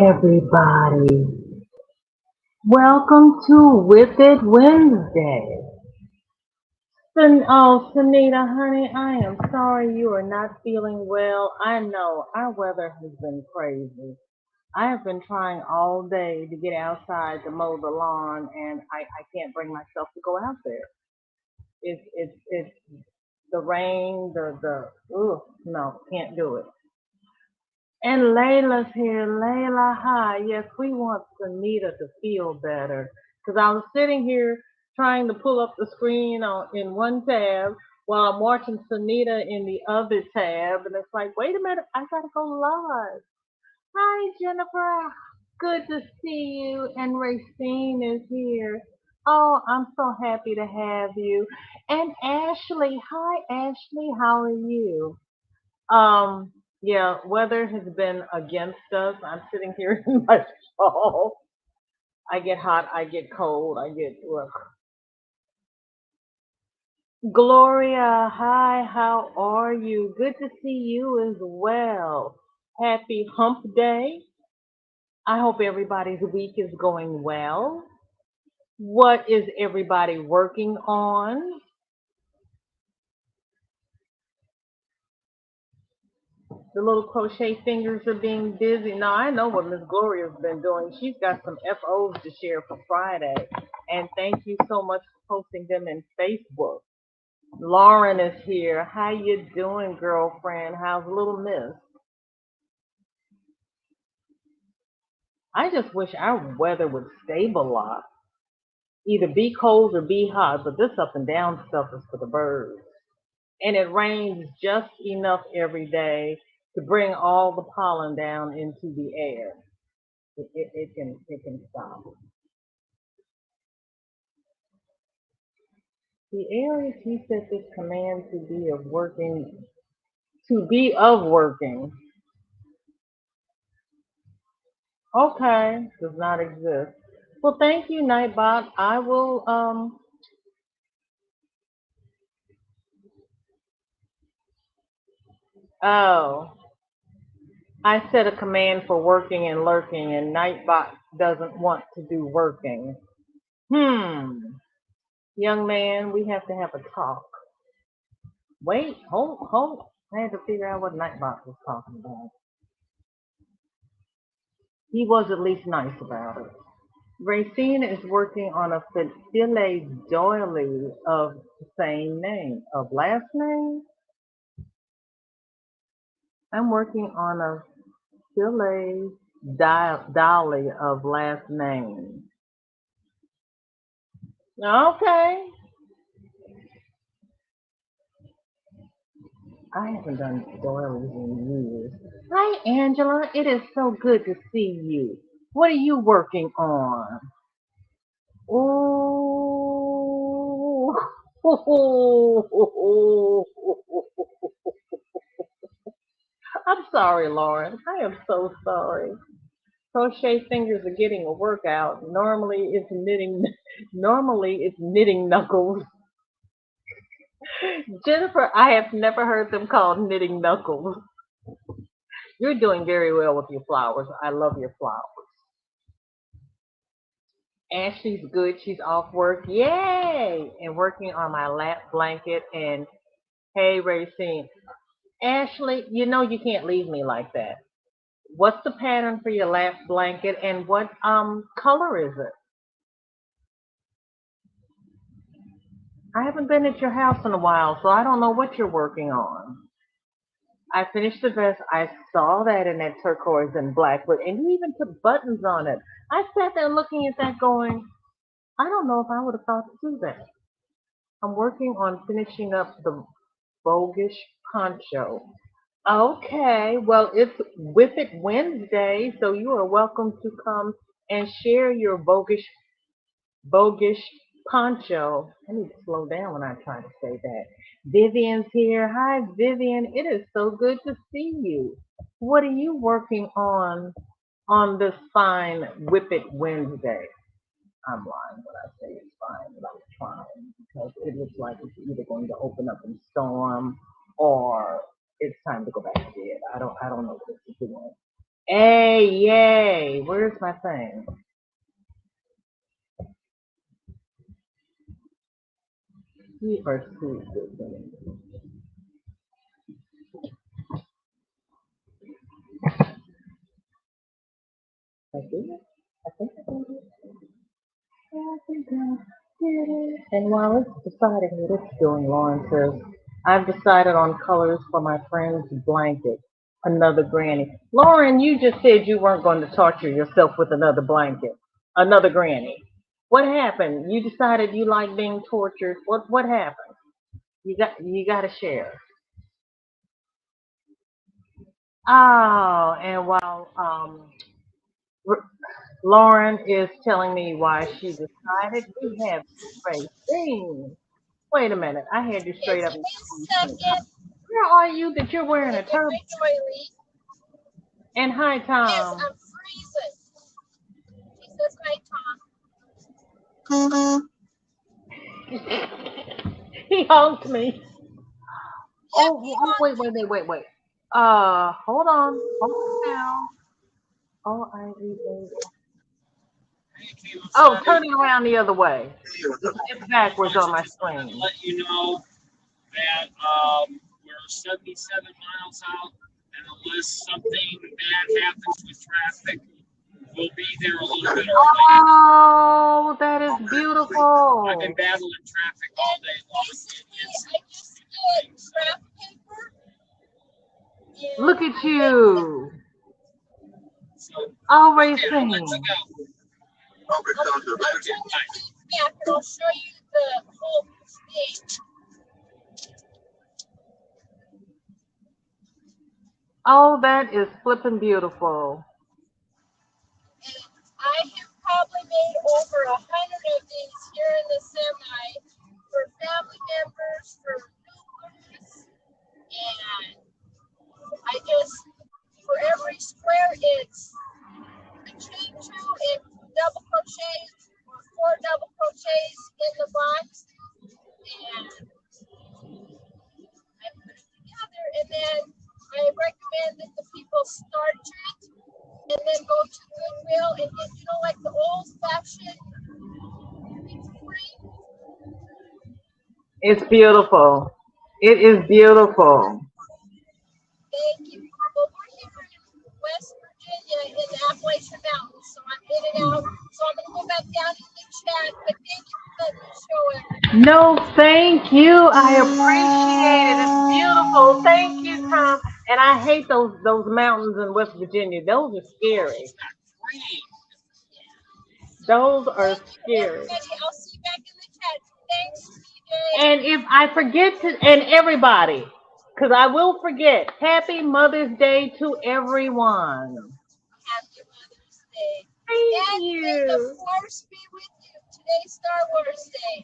everybody. Welcome to WIP It Wednesday. Sunita, honey, I am sorry you are not feeling well. I know our weather has been crazy. I have been trying all day to get outside to mow the lawn, and I can't bring myself to go out there. It's the rain, no, can't do it. And Layla's here. Layla, hi. Yes, we want Sunita to feel better. Because I was sitting here trying to pull up the screen in one tab while I'm watching Sunita in the other tab. And it's like, wait a minute, I got to go live. Hi, Jennifer. Good to see you. And Racine is here. Oh, I'm so happy to have you. And Ashley. Hi, Ashley. How are you? Yeah, weather has been against us. I'm sitting here in my shawl. I get hot, I get cold, I get ugh. Gloria, hi, how are you? Good to see you as well. Happy hump day. I hope everybody's week is going well. What is everybody working on? The little crochet fingers are being busy. Now I know what Miss Gloria's been doing. She's got some FOs to share for Friday. And thank you so much for posting them in Facebook. Lauren is here. How you doing, girlfriend? How's little miss? I just wish our weather would stabilize. Either be cold or be hot, but this up and down stuff is for the birds. And it rains just enough every day to bring all the pollen down into the air. It can stop. The areas he set this command to be of working. Okay, does not exist. Well, thank you, Nightbot. I will. Oh, I set a command for working and lurking, and Nightbot doesn't want to do working. Hmm. Young man, we have to have a talk. Wait, hold. I had to figure out what Nightbot was talking about. He was at least nice about it. Racine is working on a filet doily of the same name, of last name. I'm working on a filet dolly of last name. Okay. I haven't done doilies in years. Hi, Angela. It is so good to see you. What are you working on? Ooh. I'm sorry, Lauren. I am so sorry. Crochet fingers are getting a workout. Normally it's knitting knuckles. Jennifer, I have never heard them called knitting knuckles. You're doing very well with your flowers. I love your flowers. Ashley's good. She's off work. Yay! And working on my lap blanket. And hey, Racine. Ashley, you know you can't leave me like that. What's the pattern for your lap blanket and what color is it? I haven't been at your house in a while, so I don't know what you're working on. I finished the vest. I saw that in that turquoise and black, but and you even put buttons on it. I sat there looking at that going, I don't know if I would have thought to do that. I'm working on finishing up the bogish poncho. Okay, well, it's WIP It Wednesday, so you are welcome to come and share your bogish poncho. I need to slow down when I try to say that. Vivian's here. Hi, Vivian. It is so good to see you. What are you working on this fine WIP It Wednesday? I'm lying when I say it's fine, but I'm trying because it looks like it's either going to open up and storm or it's time to go back to bed. I don't know what it's doing. Hey, yay. Where's my thing? You are sweet. I think I think I did it. I think I did it. And while it's deciding what it's doing, Lauren says, I've decided on colors for my friend's blanket. Another granny. Lauren, you just said you weren't going to torture yourself with another blanket. Another granny. What happened? You decided you like being tortured. What happened? You got to share. Oh, and while Lauren is telling me why she decided we have racing. Wait a minute, I had you straight Yes, up. give me a second. Where are you that you're wearing Let a me get turban? my doily. And hi, Yes, Tom. I'm freezing. She says hi, Tom. He honked me. Yep, Oh, he oh, wait, honked wait, me. wait, wait, wait. Hold on. Hold on now. O-I-E-A. Oh, turn it around the other way. It's backwards on my screen. Let you know that we're 77 miles out, and unless something bad happens with traffic, we'll be there a little bit early. Oh, that is I've beautiful. been battling traffic all day long. Basically, I just did craft paper. Look And at I made the, you. So, Always okay, I'll let you singing. go. I'll turn the page back and I'll show you the whole thing. Oh, that is flipping beautiful. And I have probably made over 100 of these here in the semi for family members, for newcomers, and I just, for every square, it's a chain two and double crochets or four double crochets in the box, and I put it together, and then I recommend that the people starch it and then go to Goodwill and get, like the old-fashioned pizza frame. It's beautiful. It is beautiful. Thank you. Well, we're here in West Virginia in the Appalachian Mountains, so I'm in and out. So I'm going to go back down in the chat, but thank you for letting me show everybody. No, thank you. I appreciate it. It's beautiful. Thank you, Tom. And I hate those mountains in West Virginia. Those are scary. Those are Thank you, scary. everybody. I'll see you back in the chat. Thanks, PJ. And if I forget to, and everybody, because I will forget, happy Mother's Day to everyone. Happy Mother's Day. Thank And may the you. Force be with you. Today's Star Wars Day.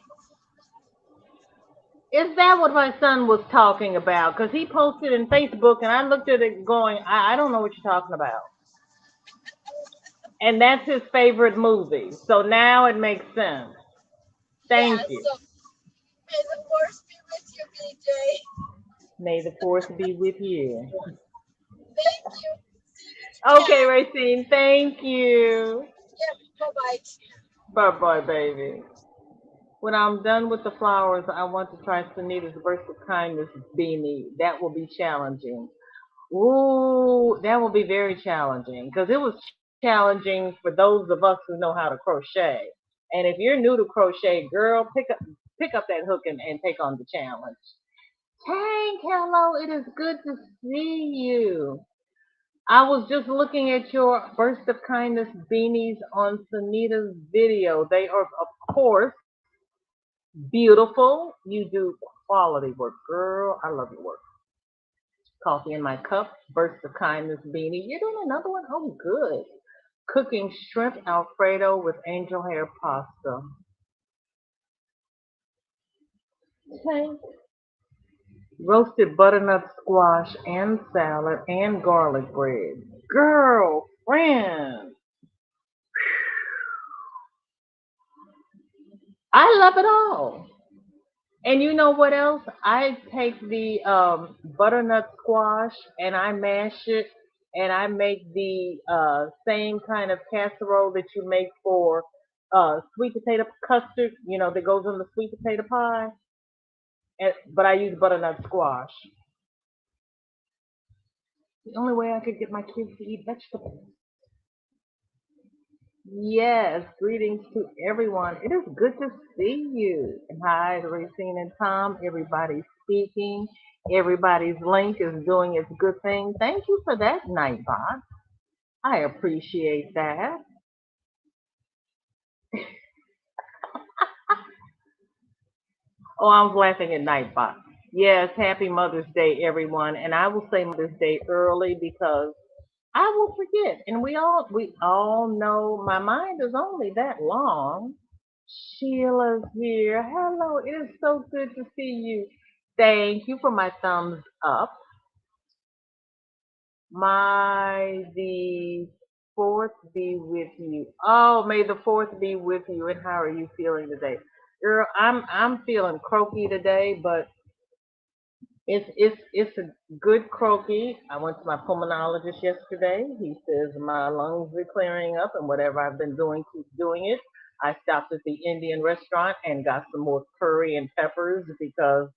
Is that what my son was talking about? Because he posted in Facebook and I looked at it going, I don't know what you're talking about. And that's his favorite movie. So now it makes sense. Thank Yeah, you. so may the Force be with you, PJ. May the force be with you. Thank you. See you in the Okay, chat. Racine, thank you. Yep, bye-bye. Bye-bye, baby. When I'm done with the flowers, I want to try Sunita's Burst of Kindness beanie. That will be challenging. Ooh, that will be very challenging because it was challenging for those of us who know how to crochet. And if you're new to crochet, girl, pick up that hook and take on the challenge. Tank, hello, it is good to see you. I was just looking at your Burst of Kindness beanies on Sunita's video. They are, of course, beautiful. You do quality work, girl. I love your work. Coffee in my cup, Burst of Kindness beanie. You're doing another one? Oh, good. Cooking shrimp Alfredo with angel hair pasta. Okay. Roasted butternut squash and salad and garlic bread. Girlfriend. I love it all. And you know what else? I take the butternut squash and I mash it and I make the same kind of casserole that you make for sweet potato custard, you know, that goes in the sweet potato pie. But I use butternut squash. The only way I could get my kids to eat vegetables. Yes, greetings to everyone. It is good to see you. And hi to Racine and Tom. Everybody's speaking. Everybody's link is doing its good thing. Thank you for that, Nightbot. I appreciate that. Oh, I was laughing at Nightbot. Yes, happy Mother's Day, everyone. And I will say Mother's Day early because I will forget. And we all know my mind is only that long. Sheila's here. Hello, it is so good to see you. Thank you for my thumbs up. May the fourth be with you. Oh, may the fourth be with you. And how are you feeling today? Girl, I'm feeling croaky today, but it's a good croaky. I went to my pulmonologist yesterday. He says my lungs are clearing up, and whatever I've been doing, keep doing it. I stopped at the Indian restaurant and got some more curry and peppers because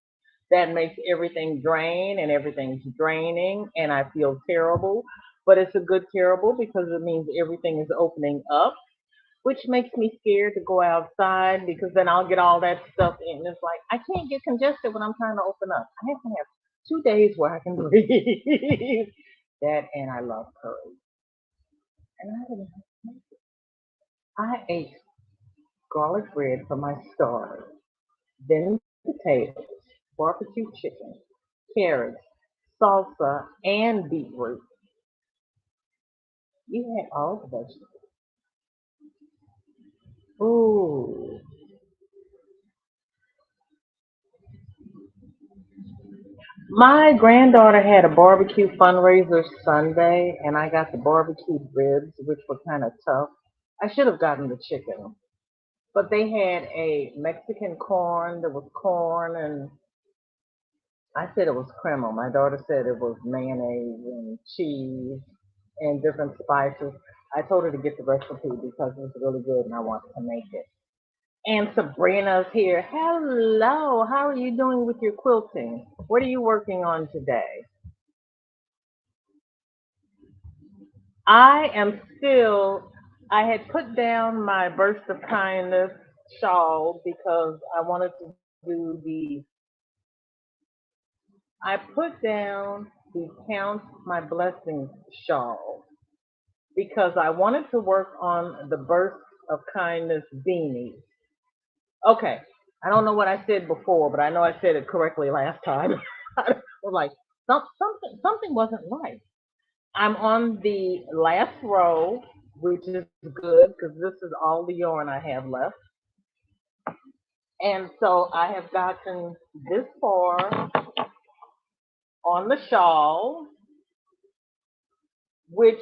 that makes everything drain and everything's draining, and I feel terrible. But it's a good terrible because it means everything is opening up, which makes me scared to go outside because then I'll get all that stuff in. It's like I can't get congested when I'm trying to open up. I have to have 2 days where I can breathe. That and I love curry. And I ate garlic bread for my starter, then potatoes, barbecue chicken, carrots, salsa, and beetroot. You had all the vegetables. Ooh. My granddaughter had a barbecue fundraiser Sunday, and I got the barbecue ribs, which were kind of tough. I should have gotten the chicken, but they had a Mexican corn. There was corn, and I said it was crema. My daughter said it was mayonnaise and cheese and different spices. I told her to get the recipe because it was really good, and I wanted to make it. And Sabrina's here. Hello, how are you doing with your quilting? What are you working on today? I had put down my burst of kindness shawl because I wanted to do I put down the Count My Blessings shawl because I wanted to work on the burst of kindness beanies. Okay, I don't know what I said before, but I know I said it correctly last time. I was like, something wasn't right. I'm on the last row, which is good because this is all the yarn I have left. And so I have gotten this far on the shawl, which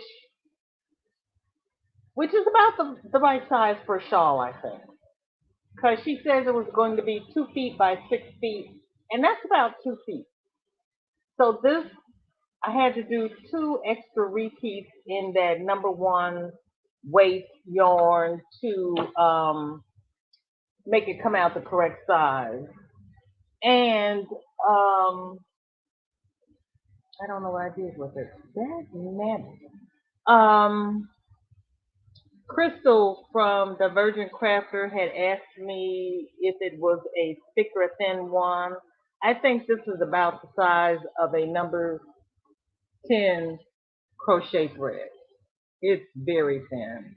is about the right size for a shawl, I think. Because she says it was going to be 2 feet by 6 feet, and that's about 2 feet. So this, I had to do two extra repeats in that number one waist yarn to make it come out the correct size. And I don't know what I did with it. That matters. Um, Crystal from the Virgin Crafter had asked me if it was a thick or thin one. I think this is about the size of a number 10 crochet thread. It's very thin.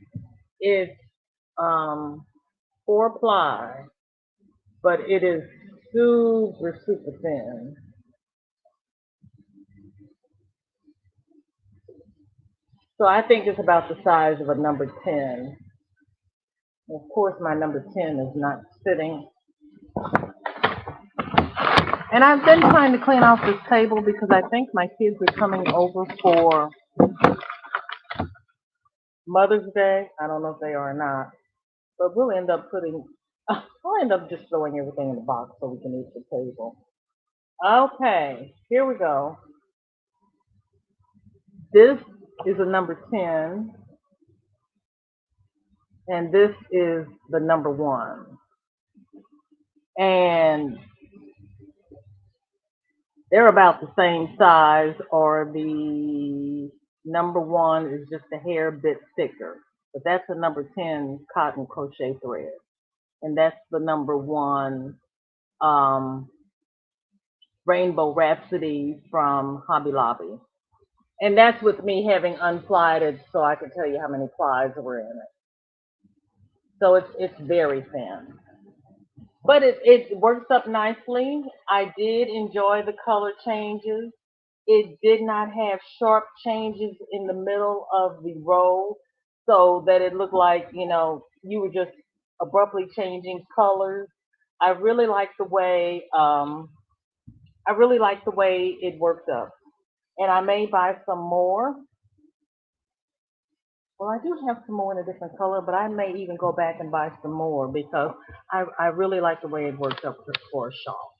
It's um, 4 ply, but it is super, super thin. So I think it's about the size of a number 10. Of course, my number 10 is not sitting. And I've been trying to clean off this table because I think my kids are coming over for Mother's Day. I don't know if they are or not. But we'll end up just throwing everything in the box so we can eat the table. Okay, here we go. This is a number 10, and this is the number 1. And they're about the same size, or the number 1 is just a hair bit thicker. But that's a number 10 cotton crochet thread. And that's the number 1 um, Rainbow Rhapsody from Hobby Lobby. And that's with me having unplied it so I can tell you how many plies were in it. So it's very thin. But it works up nicely. I did enjoy the color changes. It did not have sharp changes in the middle of the row so that it looked like, you were just abruptly changing colors. I really like the way it worked up. And I may buy some more. Well, I do have some more in a different color, but I may even go back and buy some more because I really like the way it works up for a shawl.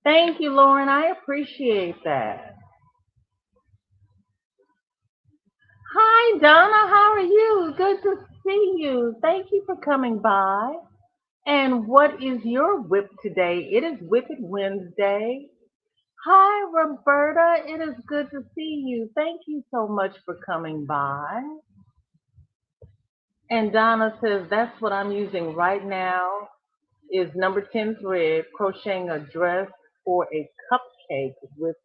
Thank you, Lauren. I appreciate that. Hi, Donna. How are you? Good to see you. Thank you for coming by. And what is your WIP today? It is WIP It Wednesday. Hi, Roberta. It is good to see you. Thank you so much for coming by. And Donna says, that's what I'm using right now is number 10 thread, crocheting a dress for a cupcake with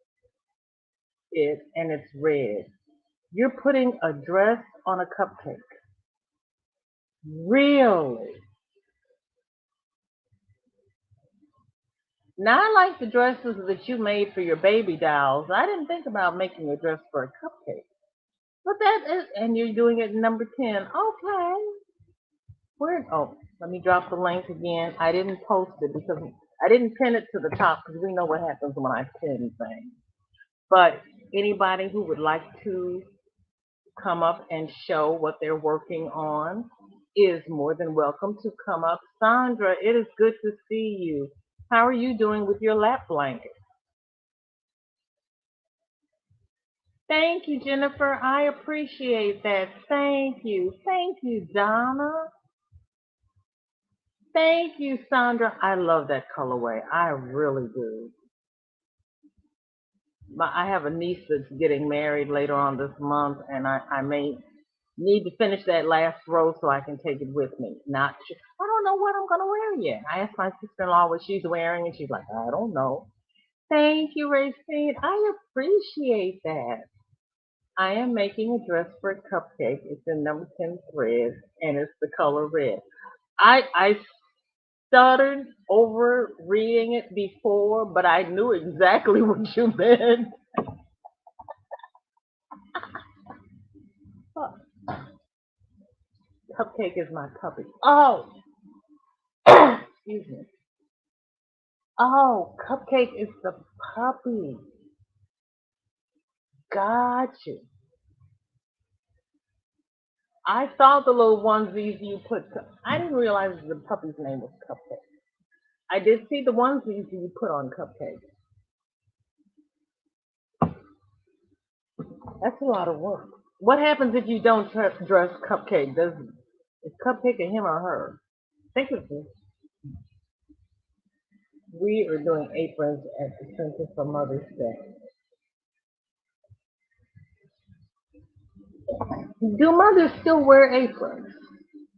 it, and it's red. You're putting a dress on a cupcake. Really? Now, I like the dresses that you made for your baby dolls. I didn't think about making a dress for a cupcake. But that is, and you're doing it number 10. Okay. Let me drop the link again. I didn't post it because I didn't pin it to the top because we know what happens when I pin things. But anybody who would like to come up and show what they're working on is more than welcome to come up. Sandra, it is good to see you. How are you doing with your lap blanket? Thank you, Jennifer. I appreciate that. Thank you. Thank you, Donna. Thank you, Sandra. I love that colorway. I really do. I have a niece that's getting married later on this month, and I may need to finish that last row so I can take it with me. I don't know what I'm going to wear yet. I asked my sister-in-law what she's wearing, and she's like, I don't know. Thank you, Racine. I appreciate that. I am making a dress for a cupcake. It's in number 10 thread, and it's the color red. I stuttered over reading it before, but I knew exactly what you meant. Cupcake is my puppy. Oh, excuse me. Oh, Cupcake is the puppy. Gotcha. I saw the little onesies you put. I didn't realize the puppy's name was Cupcake. I did see the onesies you put on Cupcake. That's a lot of work. What happens if you don't dress Cupcake? Is Cupcake a him or her? Think of this. We are doing aprons at the Center for Mother's Day. Do mothers still wear aprons?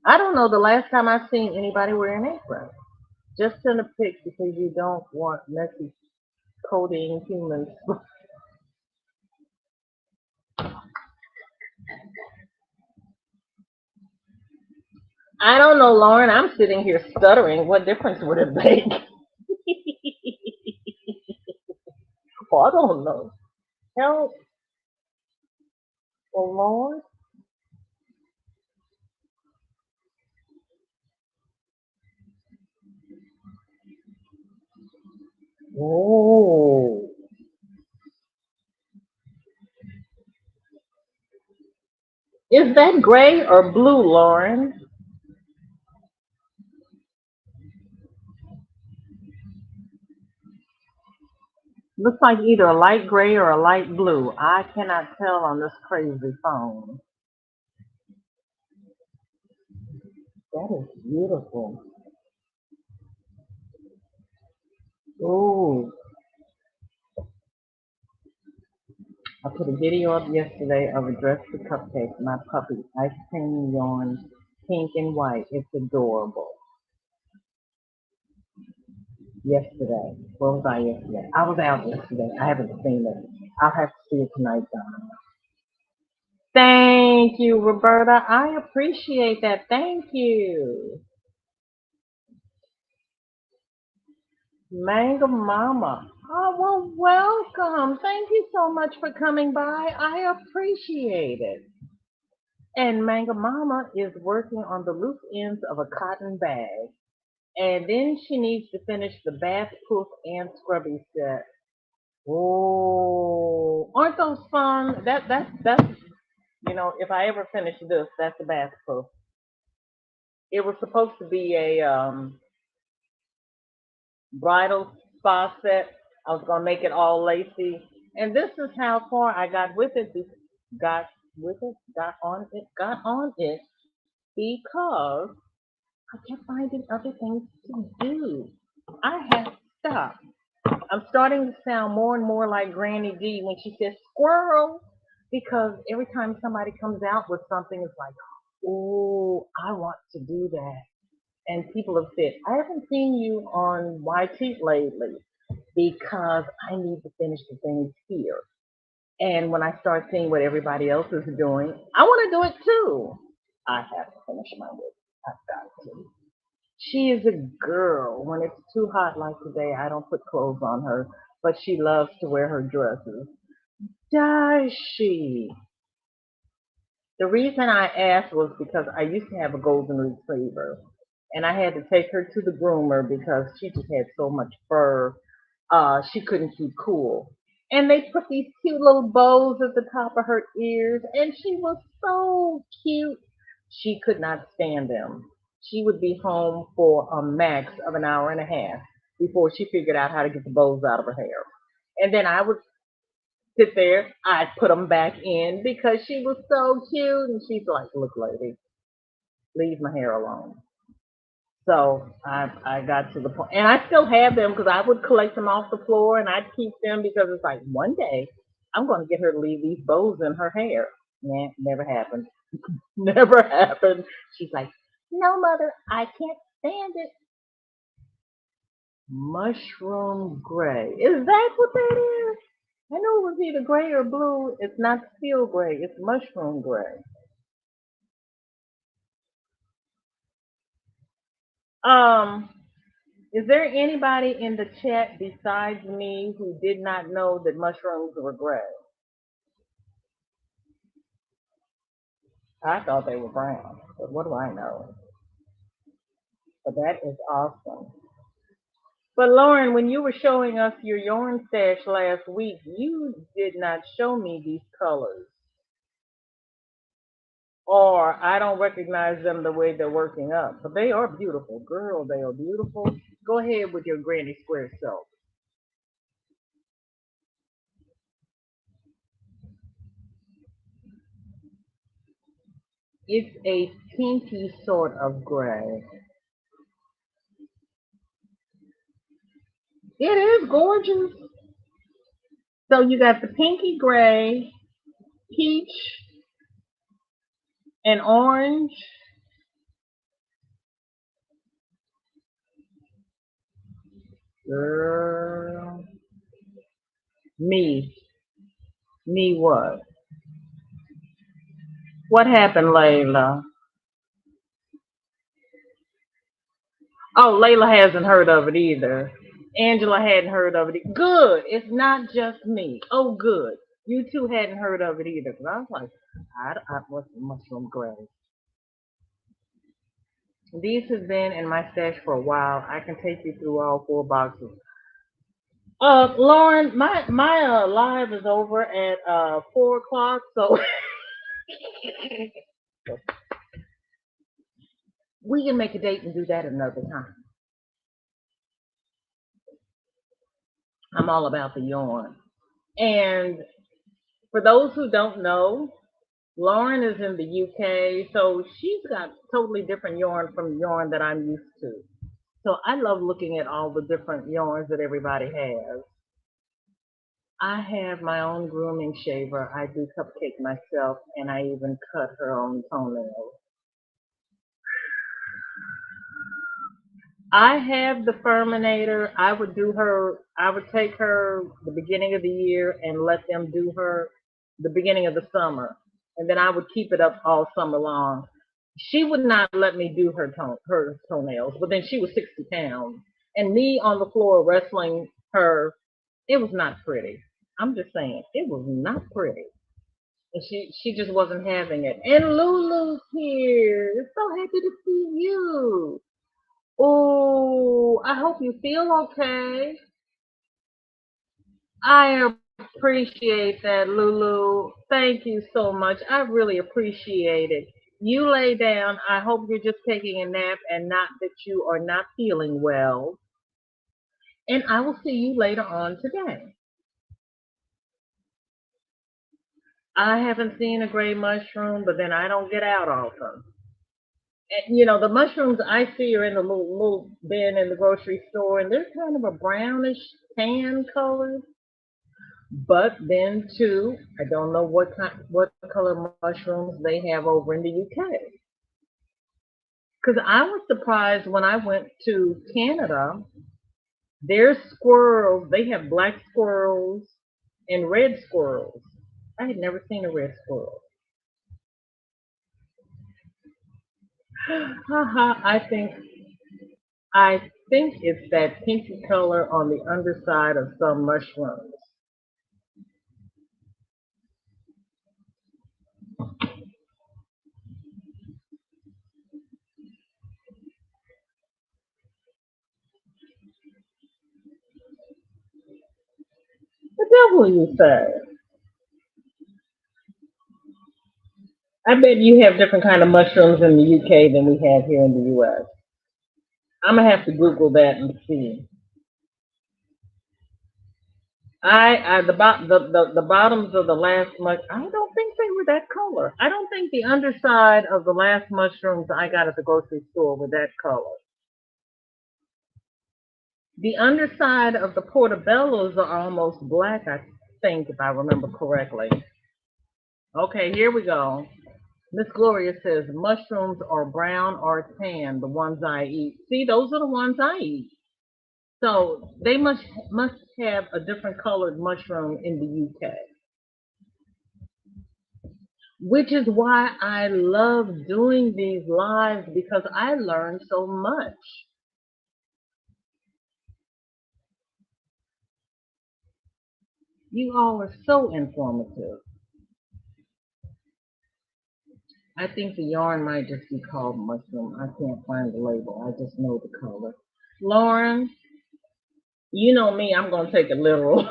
I don't know the last time I've seen anybody wear an apron. Just send a pic because you don't want messy coding humans. I don't know, Lauren. I'm sitting here stuttering. What difference would it make? Well, I don't know. Help. Well, Lord. Oh. Is that gray or blue, Lauren? Looks like either a light gray or a light blue. I cannot tell on this crazy phone. That is beautiful. Ooh, I put a video up yesterday of a dress for Cupcake, my puppy, ice cream yarn, pink and white. It's adorable. Yesterday. Where was I yesterday? I was out yesterday. I haven't seen it. I'll have to see it tonight, Donna. Thank you, Roberta. I appreciate that. Thank you. Mango Mama. Oh, well, welcome. Thank you so much for coming by. I appreciate it. And Mango Mama is working on the loose ends of a cotton bag. And then she needs to finish the bath proof and scrubby set. Oh, aren't those fun? That's if I ever finish this, that's the bath proof. It was supposed to be a bridal spa set. I was gonna make it all lacy, and this is how far I got with it. Got on it because I kept finding other things to do. I had to stop. I'm starting to sound more and more like Granny D when she says squirrel, because every time somebody comes out with something, it's like, oh, I want to do that. And people have said, I haven't seen you on YT lately because I need to finish the things here. And when I start seeing what everybody else is doing, I want to do it too. I have to finish my work. I've got to. She is a girl. When it's too hot like today, I don't put clothes on her, but she loves to wear her dresses. Does she? The reason I asked was because I used to have a golden retriever, and I had to take her to the groomer because she just had so much fur. She couldn't keep cool. And they put these cute little bows at the top of her ears, and she was so cute. She could not stand them. She would be home for a max of an hour and a half before she figured out how to get the bows out of her hair. And then I would sit there, I'd put them back in because she was so cute. And she's like, look, lady, leave my hair alone. So I got to the point, and I still have them because I would collect them off the floor and I'd keep them because it's like one day I'm going to get her to leave these bows in her hair. Nah, never happened. Never happened. She's like, no, mother, I can't stand it. Mushroom gray. Is that what that is? I know it was either gray or blue. It's not steel gray. It's mushroom gray. Um, is there anybody in the chat besides me who did not know that mushrooms were gray? I thought they were brown, but what do I know? But that is awesome. But Lauren, when you were showing us your yarn stash last week, you did not show me these colors. Or I don't recognize them the way they're working up. But they are beautiful. Girl, they are beautiful. Go ahead with your granny square self. It's a pinky sort of gray. It is gorgeous. So you got the pinky gray, peach, and orange. Girl. Me. Me what? What happened, Layla? Oh, Layla hasn't heard of it either. Angela hadn't heard of it. Good. It's not just me. Oh, good. You two hadn't heard of it either. Because I was like, what's the mushroom gray? These have been in my stash for a while. I can take you through all 4 boxes. Lauren, my live is over at 4 o'clock, so we can make a date and do that another time. I'm all about the yarn. And for those who don't know, Lauren is in the UK, so she's got totally different yarn from yarn that I'm used to. So I love looking at all the different yarns that everybody has. I have my own grooming shaver. I do cupcake myself, and I even cut her own toenails. I have the Furminator. I would take her the beginning of the year and let them do her the beginning of the summer. And then I would keep it up all summer long. She would not let me do her toenails, but then she was 60 pounds. And me on the floor wrestling her, it was not pretty. I'm just saying, it was not pretty. And she just wasn't having it. And Lulu's here. So happy to see you. Oh, I hope you feel okay. I appreciate that, Lulu. Thank you so much. I really appreciate it. You lay down. I hope you're just taking a nap and not that you are not feeling well. And I will see you later on today. I haven't seen a gray mushroom, but then I don't get out often. And, the mushrooms I see are in the little bin in the grocery store, and they're kind of a brownish tan color. But then too, I don't know what color mushrooms they have over in the UK. Because I was surprised when I went to Canada. Their squirrels, they have black squirrels and red squirrels. I had never seen a red squirrel. Haha, I think it's that pinky color on the underside of some mushrooms. The devil, you say? I bet you have different kind of mushrooms in the UK than we have here in the US. I'm gonna have to Google that and see. The bottoms of the last I don't think they were that color. I don't think the underside of the last mushrooms I got at the grocery store were that color. The underside of the portobellos are almost black, I think, if I remember correctly. Okay, here we go. Miss Gloria says mushrooms are brown or tan, the ones I eat. See, those are the ones I eat. So they must have a different colored mushroom in the UK. Which is why I love doing these lives because I learn so much. You all are so informative. I think the yarn might just be called mushroom. I can't find the label. I just know the color. Lauren, you know me, I'm going to take it literal.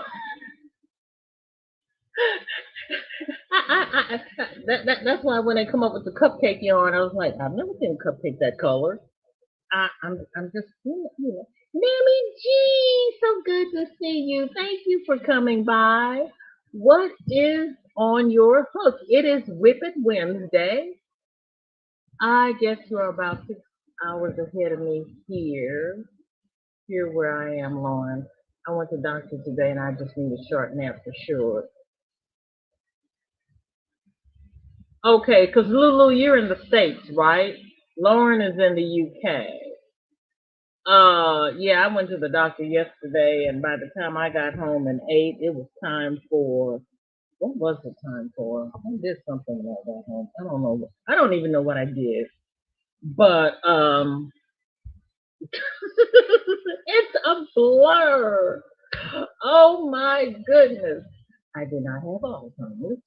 That's why when they come up with the cupcake yarn, I was like, I've never seen a cupcake that color. I'm just, Mammy G, so good to see you. Thank you for coming by. What is on your hook? It is WIP It Wednesday. I guess you're about 6 hours ahead of me here. Here where I am, Lauren. I went to the doctor today and I just need a short nap for sure. Okay, because Lulu, you're in the States, right? Lauren is in the UK. Yeah, I went to the doctor yesterday, and by the time I got home and ate, it was time for, what was the time for? I did something when I got home. I don't know. I don't even know what I did. But, it's a blur. Oh my goodness. I did not have Alzheimer's.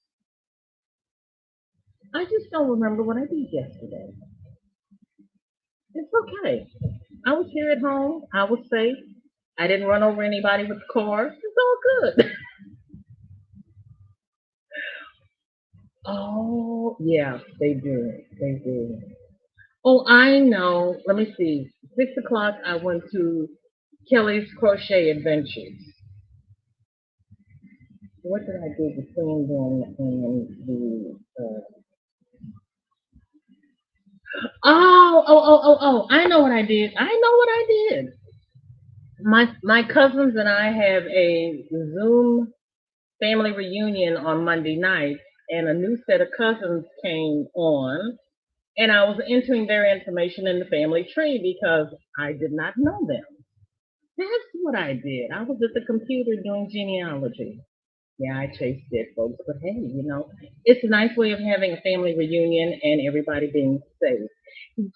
I just don't remember what I did yesterday. It's okay. I was here at home. I was safe. I didn't run over anybody with the car. It's all good. Oh, yeah, they do. They do. Oh, I know. Let me see. 6 o'clock, I went to Kelly's Crochet Adventures. What did I do between them and the? Oh! I know what I did. I know what I did. My cousins and I have a Zoom family reunion on Monday night, and a new set of cousins came on, and I was entering their information in the family tree because I did not know them. That's what I did. I was at the computer doing genealogy. Yeah, I chased it, folks, but hey, it's a nice way of having a family reunion and everybody being safe.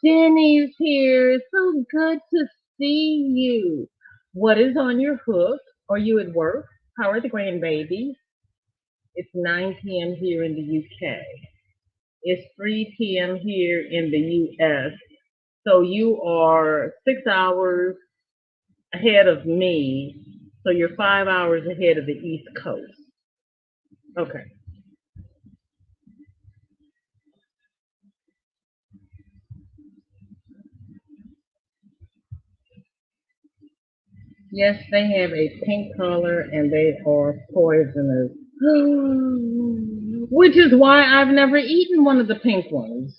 Jenny's here. So good to see you. What is on your hook? Are you at work? How are the grandbabies? It's 9 p.m. here in the UK. It's 3 p.m. here in the US. So you are 6 hours ahead of me. So you're 5 hours ahead of the East Coast. Okay. Yes, they have a pink color and they are poisonous. Which is why I've never eaten one of the pink ones.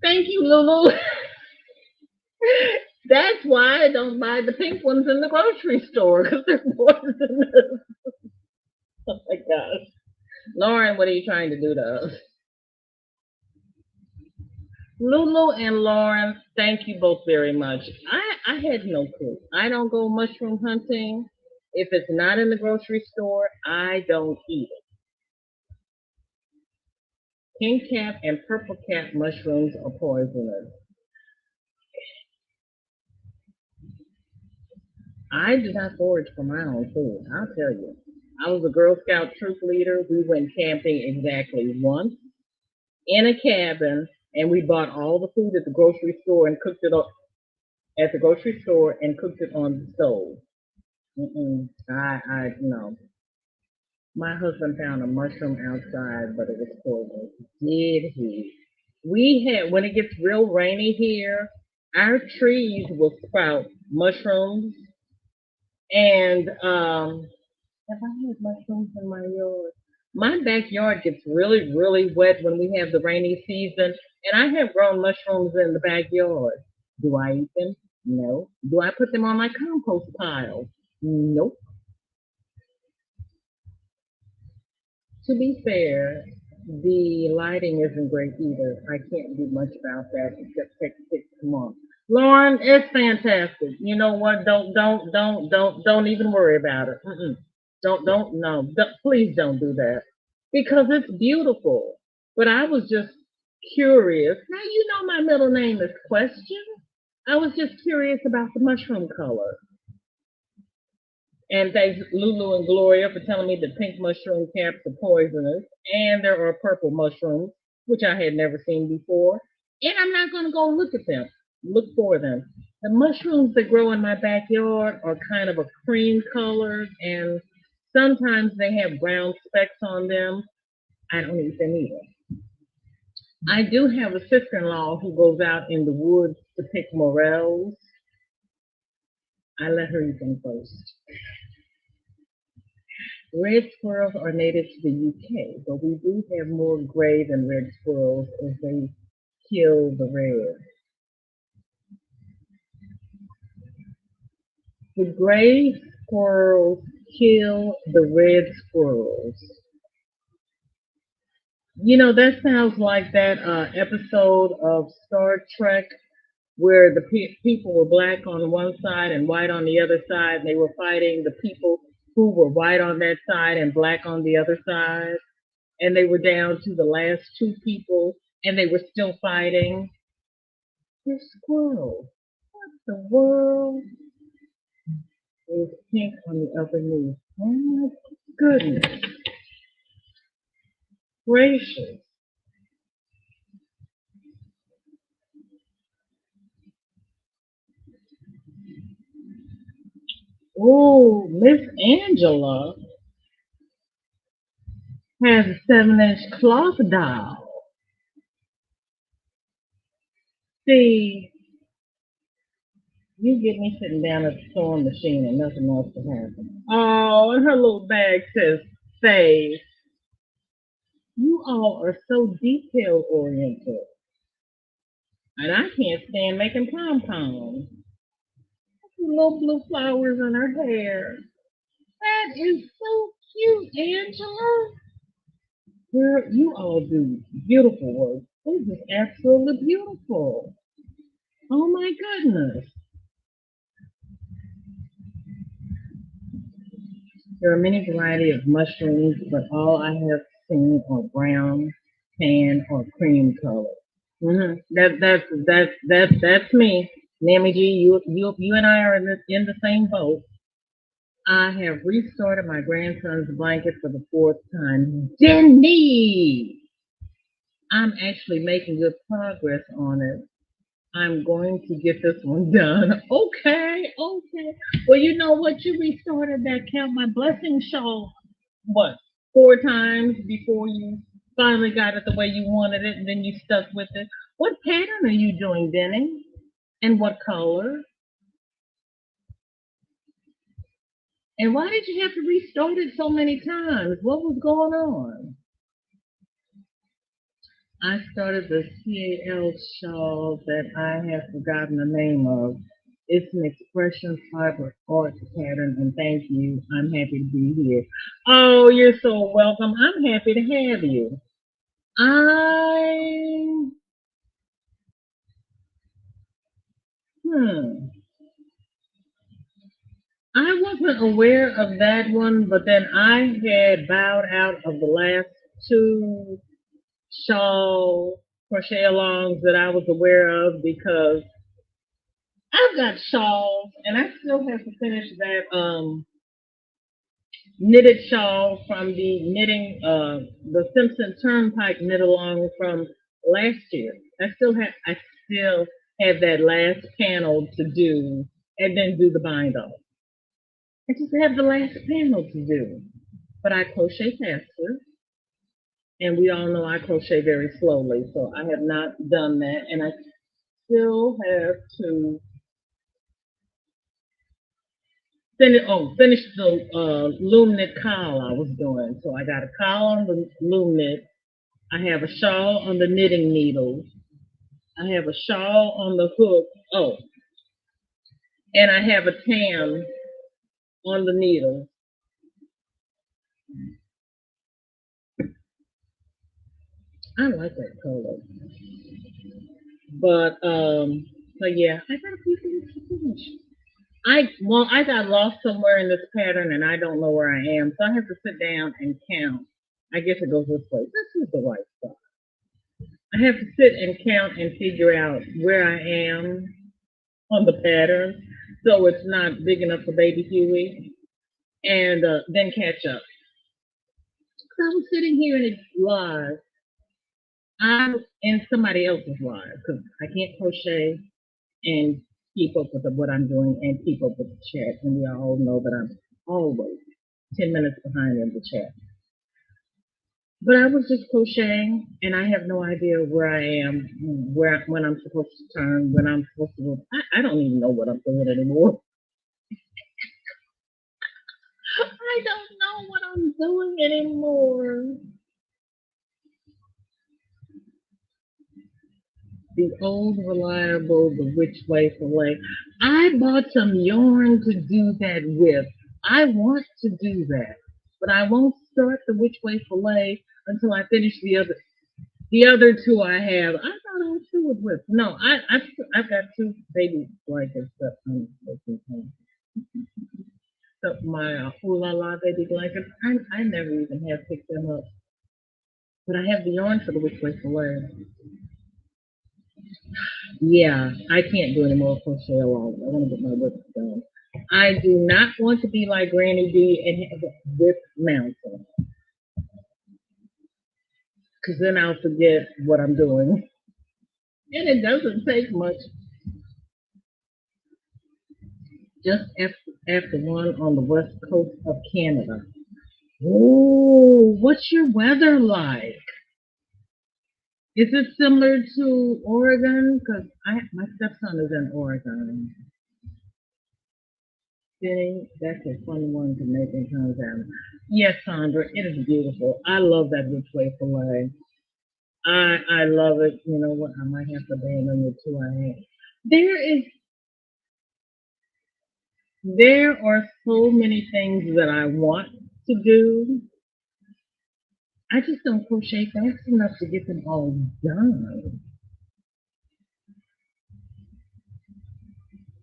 Thank you, Lulu. That's why I don't buy the pink ones in the grocery store because they're poisonous. Oh my gosh. Lauren, what are you trying to do to us? Lulu and Lauren, thank you both very much. I had no clue. I don't go mushroom hunting. If it's not in the grocery store, I don't eat it. Pink cap and purple cap mushrooms are poisonous. I do not forage for my own food, I'll tell you. I was a Girl Scout troop leader. We went camping exactly once in a cabin, and we bought all the food at the grocery store and cooked it up at the grocery store and cooked it on the stove. No. My husband found a mushroom outside, but it was poisonous. Did he? We had, when it gets real rainy here, our trees will sprout mushrooms. And have I had mushrooms in my yard? My backyard gets really, really wet when we have the rainy season, and I have grown mushrooms in the backyard. Do I eat them? No. Do I put them on my compost pile? Nope. To be fair, the lighting isn't great either. I can't do much about that except take 6 months. Lauren, it's fantastic. You know what? Don't even worry about it. No, please don't do that because it's beautiful. But I was just curious. Now you know my middle name is Question. I was just curious about the mushroom color. And thanks Lulu and Gloria for telling me the pink mushroom caps are poisonous. And there are purple mushrooms, which I had never seen before. And I'm not going to go look at them, look for them. The mushrooms that grow in my backyard are kind of a cream color, and sometimes they have brown specks on them. I don't eat them either. I do have a sister-in-law who goes out in the woods to pick morels. I let her eat them first. Red squirrels are native to the UK, but we do have more gray than red squirrels as they kill the red. The gray squirrels kill the red squirrels. You know, that sounds like that episode of Star Trek where the people were black on one side and white on the other side. And they were fighting the people who were white on that side and black on the other side. And they were down to the last two people and they were still fighting. They're squirrels. What the world? There's pink on the upper knee. Oh my goodness. Gracious. Oh, Miss Angela has a 7-inch cloth doll. See, You get me sitting down at the sewing machine and nothing else to happen. Oh, and her little bag says "Faith." You all are so detail oriented, and I can't stand making pom poms. Little blue flowers in her hair. That is so cute, Angela. Girl, you all do beautiful work. This is absolutely beautiful. Oh my goodness. There are many varieties of mushrooms, but all I have seen are brown, tan, or cream color. That's me. Mammy G, you and I are in the same boat. I have restarted my grandson's blanket for the fourth time. Denny! I'm actually making good progress on it. I'm going to get this one done. Okay, okay. Well, you know what? You restarted that Count My Blessing show, what, 4 times before you finally got it the way you wanted it, and then you stuck with it. What pattern are you doing, Denny? And what color? And why did you have to restart it so many times? What was going on? I started the CAL shawl that I have forgotten the name of. It's an expression fiber art pattern, and thank you. I'm happy to be here. Oh, you're so welcome. I'm happy to have you. I, hmm, I wasn't aware of that one, but then I had bowed out of the last two shawl crochet alongs that I was aware of because I've got shawls and I still have to finish that knitted shawl from the Simpson Turnpike knit along from last year. I still have that last panel to do and then do the bind off. I just have the last panel to do. But I crochet faster, and we all know I crochet very slowly, so I have not done that, and I still have to finish the loom knit cowl I was doing. So I got a cowl on the loom knit. I have a shawl on the knitting needles. I have a shawl on the hook. Oh, and I have a tam on the needle. I like that color. But so yeah, I got a few things to finish. I got lost somewhere in this pattern and I don't know where I am, so I have to sit down and count. I guess it goes this way. This is the right spot. I have to sit and count and figure out where I am on the pattern, so it's not big enough for baby Huey, and then catch up. So I was sitting here and it's live. I'm in somebody else's live because I can't crochet and keep up with what I'm doing and keep up with the chat. And we all know that I'm always 10 minutes behind in the chat. But I was just crocheting and I have no idea where I am, when I'm supposed to turn, when I'm supposed to go. I don't even know what I'm doing anymore. I don't know what I'm doing anymore. The old reliable, the which way fillet. I bought some yarn to do that with. I want to do that, but I won't start the which way fillet until I finish the other two I have. I thought I was through with. No, I've got two baby blankets that I'm looking for. So my Ooh La La baby blankets. I never even have picked them up, but I have the yarn for the which way fillet. Yeah, I can't do any more crochet along. I want to get my whip done. I do not want to be like Granny D and have a whip mountain, because then I'll forget what I'm doing. And it doesn't take much. Just after one on the west coast of Canada. Oh, what's your weather like? Is it similar to Oregon? Because my stepson is in Oregon. Jenny, that's a fun one to make in terms of. Yes, Sandra, it is beautiful. I love that which way fillet. I love it. You know what? I might have to abandon the two I had. There is there are so many things that I want to do. I just don't crochet fast enough to get them all done.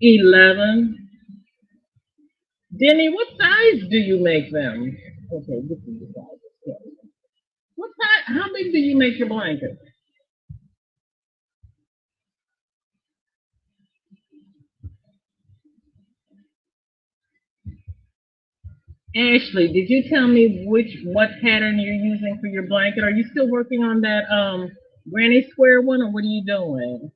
11. Denny, what size do you make them? Okay, this is the size. What size? How big do you make your blanket? Ashley, did you tell me what pattern you're using for your blanket? Are you still working on that granny square one, or what are you doing?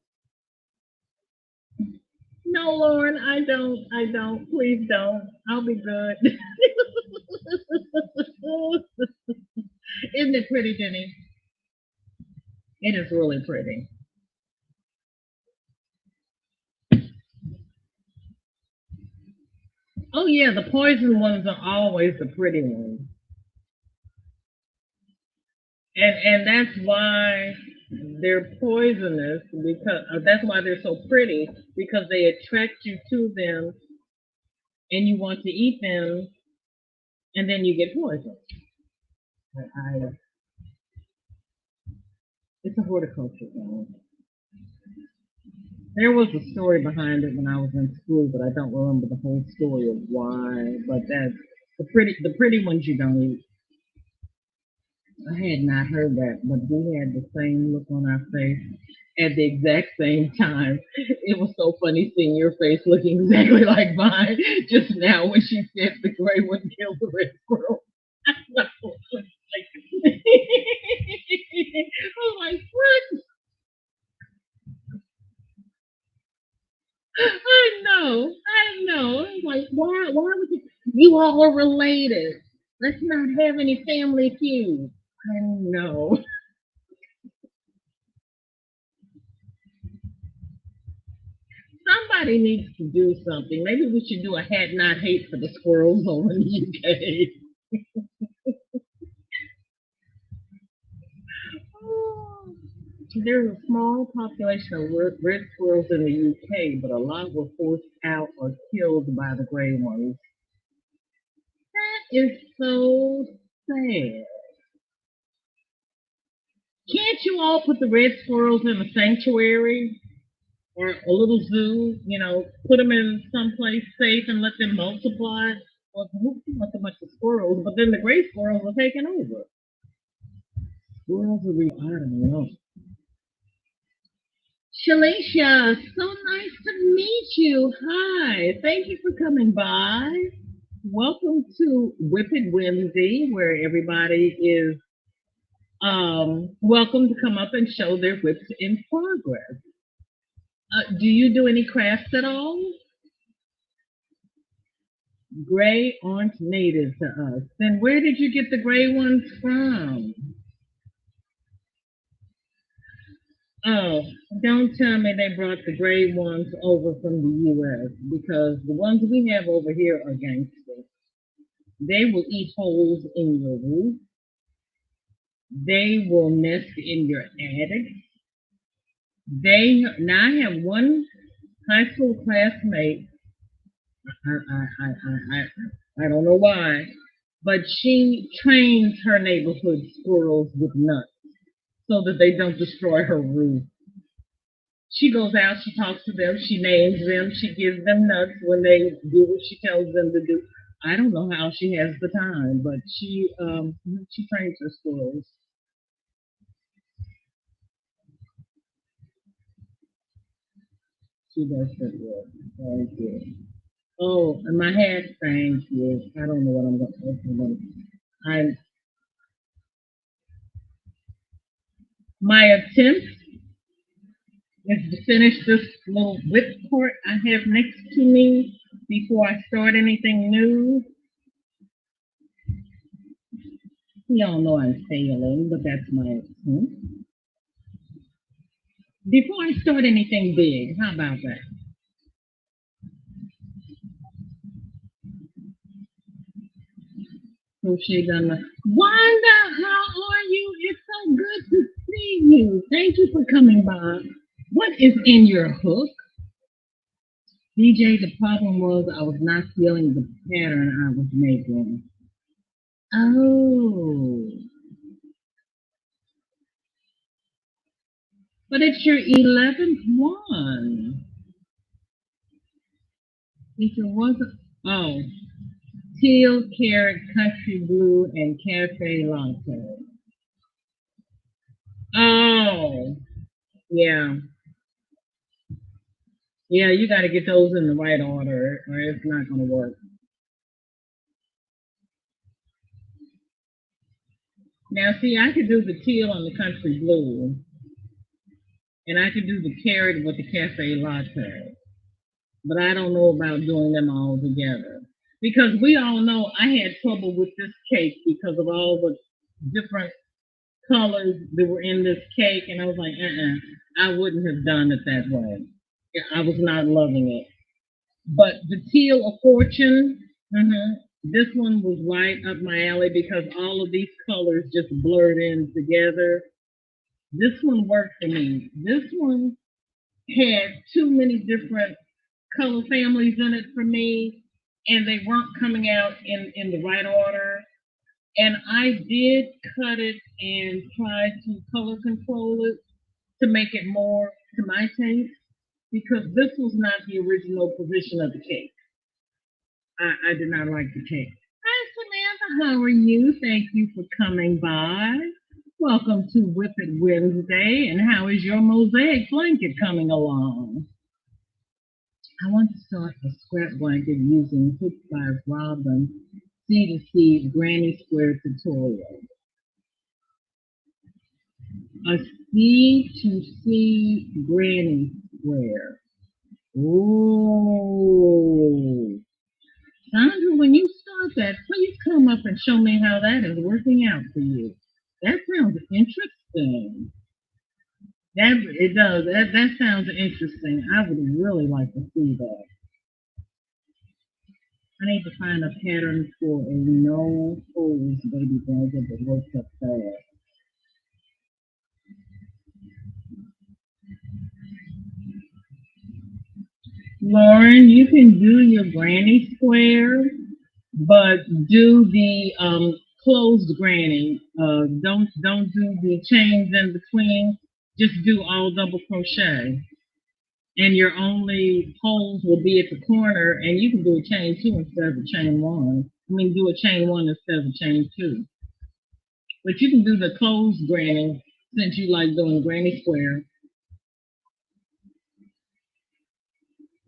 No, Lauren, I don't. I don't. Please don't. I'll be good. Isn't it pretty, Jenny? It is really pretty. Oh yeah, the poison ones are always the pretty ones. And that's why they're poisonous because that's why they're so pretty because they attract you to them and you want to eat them and then you get poisoned. It's a horticulture thing. There was a story behind it when I was in school, but I don't remember the whole story of why. But that's the pretty ones you don't eat. I had not heard that, but we had the same look on our face at the exact same time. It was so funny seeing your face looking exactly like mine just now when she said the gray one killed the red squirrel. I was like, what? I know. I was like, why would you all are related? Let's not have any family feuds. I know. Somebody needs to do something. Maybe we should do a hat not hate for the squirrels over in the UK. There's a small population of red squirrels in the UK, but a lot were forced out or killed by the gray ones. That is so sad. Can't you all put the red squirrels in a sanctuary or a little zoo? Put them in someplace safe and let them multiply. Well, who wants a bunch of squirrels? But then the gray squirrels are taking over. Squirrels are I don't know. Shalisha, so nice to meet you. Hi, thank you for coming by. Welcome to WIP It Wednesday, where everybody is welcome to come up and show their whips in progress. Do you do any crafts at all? Gray aren't native to us. Then where did you get the gray ones from? Oh, don't tell me they brought the gray ones over from the US because the ones we have over here are gangsters. They will eat holes in your roof. They will nest in your attic. Now I have one high school classmate. I don't know why, but she trains her neighborhood squirrels with nuts so that they don't destroy her roof. She goes out, she talks to them, she names them, she gives them nuts when they do what she tells them to do. I don't know how she has the time, but she trains her squirrels. She does pretty well. Thank you. Oh, and my hat, thank you. I don't know what I'm going to do. My attempt is to finish this little whip part I have next to me before I start anything new. Y'all know I'm failing, but that's my attempt. Before I start anything big, how about that? crochet done. Wanda, how are you? It's so good to see you. Thank you for coming by. What is in your hook? DJ, the problem was I was not feeling the pattern I was making. Oh. But it's your 11th one. If it wasn't, oh, teal, carrot, country blue, and cafe latte. Oh, yeah. Yeah, you got to get those in the right order or it's not going to work. Now, see, I could do the teal and the country blue, and I could do the carrot with the cafe latte, but I don't know about doing them all together. Because we all know I had trouble with this cake because of all the different colors that were in this cake, and I was like, I wouldn't have done it that way. I was not loving it. But the teal of fortune, this one was right up my alley because all of these colors just blurred in together. This one worked for me. This one had too many different color families in it for me, and they weren't coming out in the right order. And I did cut it and try to color control it to make it more to my taste because this was not the original position of the cake. I did not like the cake. Hi, Samantha. How are you? Thank you for coming by. Welcome to WIP It Wednesday. And how is your mosaic blanket coming along? I want to start a scrap blanket using Hook by Robin C2C Granny Square tutorial. A C2C Granny Square. Ooh. Sandra, when you start that, please come up and show me how that is working out for you. That sounds interesting. It does. That sounds interesting. I would really like to see that. I need to find a pattern for a no holes baby blanket that works up fast. Lauren, you can do your granny square, but do the closed granny. Don't do the chains in between. Just do all double crochet. And your only holes will be at the corner, and you can do a chain 2 instead of a chain 1. I mean, do a chain 1 instead of a chain 2. But you can do the closed granny since you like doing granny square.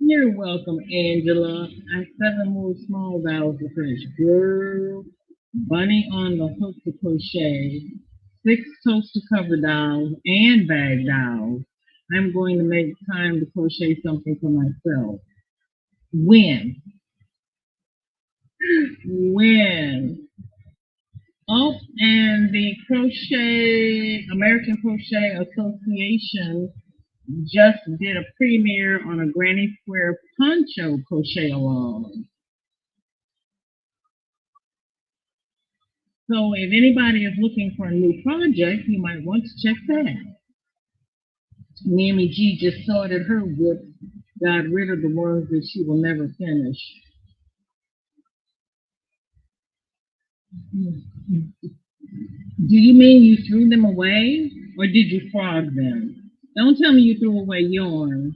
You're welcome, Angela. I 7 more small dowels to finish. Girl, bunny on the hook to crochet, 6 toaster cover dowels and bag dowels. I'm going to make time to crochet something for myself. When? When? Oh, and the American Crochet Association just did a premiere on a Granny Square poncho crochet along. So if anybody is looking for a new project, you might want to check that out. Mammy G just started her WIP, got rid of the ones that she will never finish. Do you mean you threw them away or did you frog them? Don't tell me you threw away yarn.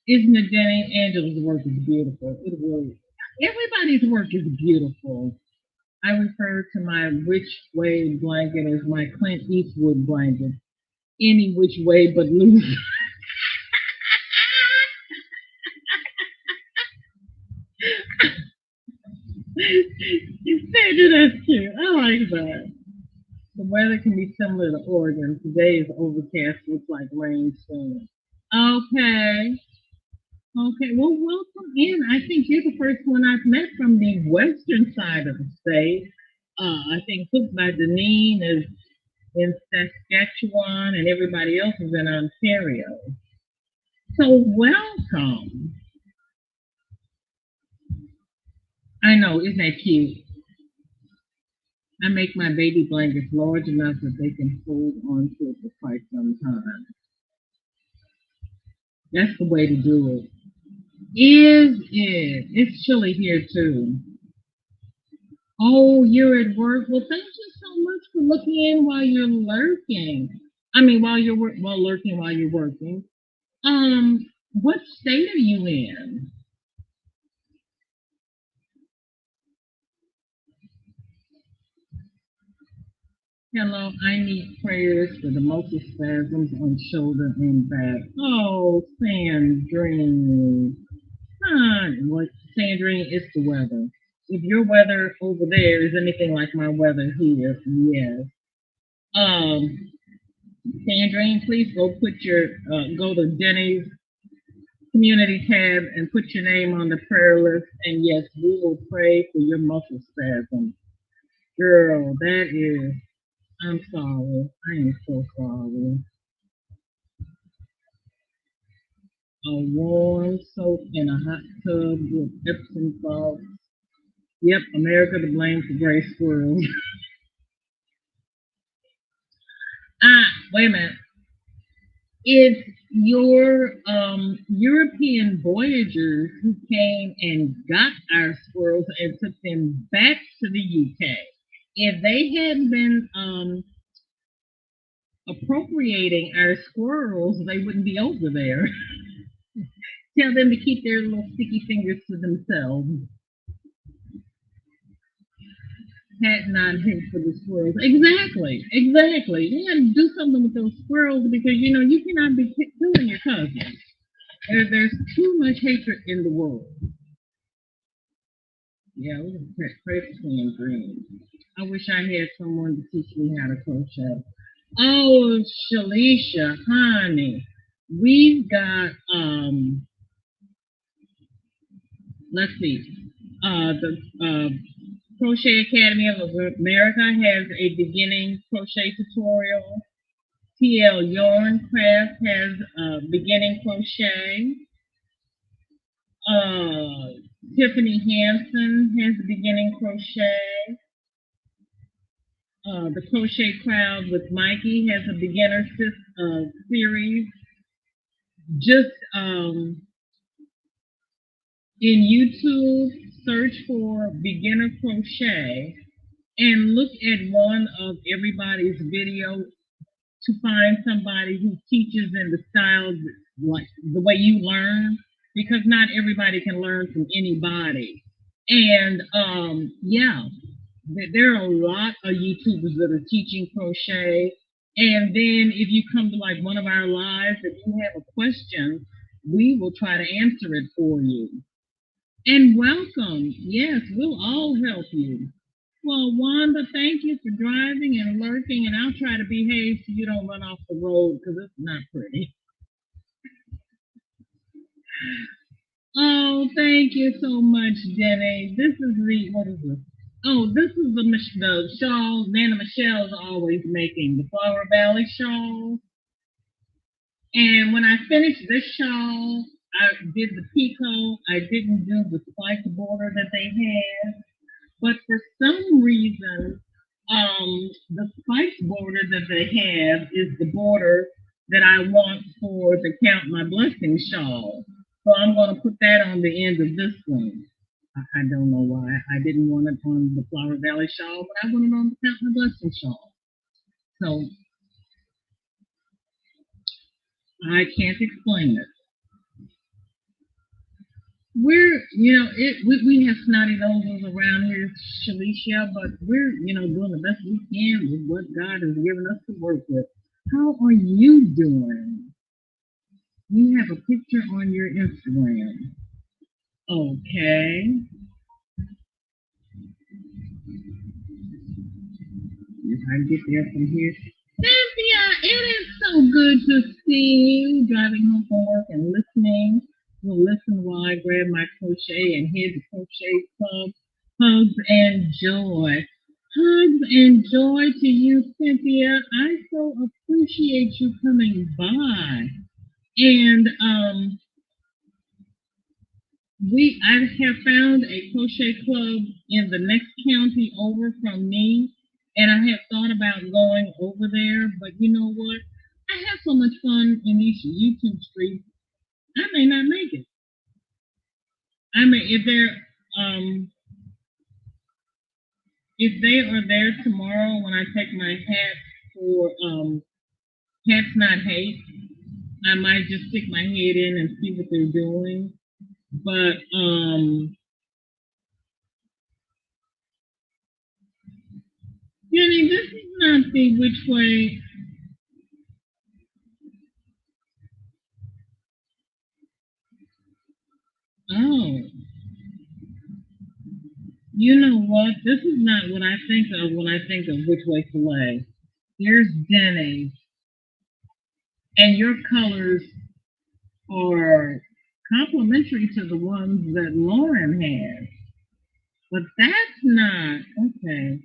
Isn't it, Danny? Angela's work is beautiful. It really, everybody's work is beautiful. I refer to my which way blanket as my Clint Eastwood blanket. Any which way but loose. You said that's cute. I like that. The weather can be similar to Oregon. Today is overcast, looks like rain soon. Okay. Okay, well, welcome in. I think you're the first one I've met from the western side of the state. I think Cook by Deneen is in Saskatchewan and everybody else is in Ontario. So welcome. I know, isn't that cute? I make my baby blankets large enough that they can hold on to it for quite some time. That's the way to do it. Is it? It's chilly here too. Oh, you're at work. Well, thank you so much for looking in while you're lurking. I mean, while lurking while you're working. What state are you in? Hello, I need prayers for the muscle spasms on shoulder and back. Oh, Sandrine. What, Sandrine, it's the weather. If your weather over there is anything like my weather here, yes. Um, Sandrine, please go to Denny's community tab and put your name on the prayer list. And yes, we will pray for your muscle spasm. Girl, I'm sorry. I am so sorry. A warm soak in a hot tub with Epsom salt. Yep, America to blame for gray squirrels. Wait a minute. It's your European voyagers who came and got our squirrels and took them back to the UK. If they hadn't been appropriating our squirrels, they wouldn't be over there. Tell them to keep their little sticky fingers to themselves. Hat not hate for the squirrels. Exactly. You gotta do something with those squirrels because you cannot be killing your cousins. There's too much hatred in the world. Yeah, we're gonna pray for Clean Green. I wish I had someone to teach me how to crochet. Oh, Shalisha, honey, we've got let's see, the Crochet Academy of America has a beginning crochet tutorial. TL Yarn Craft has beginning crochet. Tiffany Hansen has beginning crochet. The Crochet Crowd with Mikey has a beginner series. Just in YouTube, search for beginner crochet and look at one of everybody's videos to find somebody who teaches in the style like the way you learn, because not everybody can learn from anybody. And yeah, there are a lot of YouTubers that are teaching crochet. And then if you come to like one of our lives, if you have a question, we will try to answer it for you. And welcome. Yes, we'll all help you. Well, Wanda, thank you for driving and lurking, and I'll try to behave so you don't run off the road because it's not pretty. Oh, thank you so much, Jenny. This is what is this? Oh, this is the shawl Nana Michelle's always making, the Flower Valley shawl. And when I finished this shawl, I did the picot. I didn't do the spiked border that they had. But for some reason, the spiked border that they have is the border that I want for the Count My Blessing shawl. So I'm going to put that on the end of this one. I don't know why. I didn't want it on the Flower Valley shawl, but I want it on the Count My Blessing shawl. So I can't explain it. We have snotty noses around here, Shalisha, but we're, doing the best we can with what God has given us to work with. How are you doing? You have a picture on your Instagram. Okay. If I get there from here. Cynthia, it is so good to see you driving home from work and listening. You'll listen while I grab my crochet and head to Crochet Club. Hugs and joy. Hugs and joy to you, Cynthia. I so appreciate you coming by. And I have found a crochet club in the next county over from me, and I had thought about going over there, but you know what? I have so much fun in these YouTube streets. I may not make it. I mean, if they are there tomorrow when I take my hat for Hats Not Hate, I might just stick my head in and see what they're doing. But Jenny, this is not the which way. Oh, you know what? This is not what I think of when I think of which way filet. Here's Denny, and your colors are complementary to the ones that Lauren has. But that's not okay.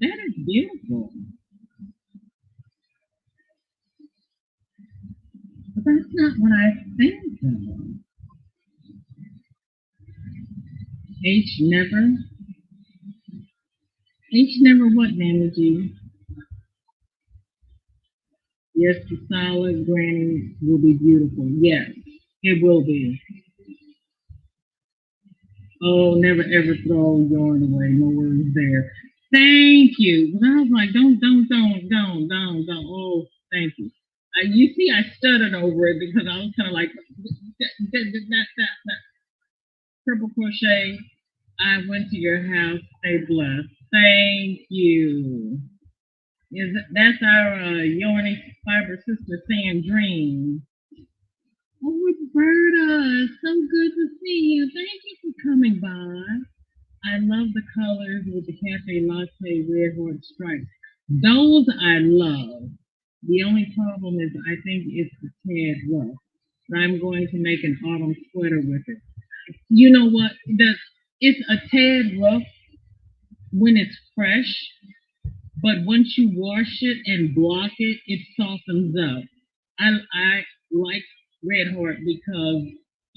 That is beautiful. But that's not what I think of. H never. H never what, Nanaji? Yes, the solid granny will be beautiful. Yes, it will be. Oh, never ever throw yarn away. No worries there. Thank you. But I was like, don't. Oh, thank you. You see, I stuttered over it because I was kind of like, that. Purple crochet. I went to your house. Stay blessed. Thank you. That's our Yarny Fiber sister Sandrine. Oh, Roberta, so good to see you. Thank you for coming by. I love the colors with the cafe latte red heart stripes. Those I love. The only problem is I think it's a tad rough. But I'm going to make an autumn sweater with it. You know what? It's a tad rough when it's fresh, but once you wash it and block it, it softens up. I like red heart because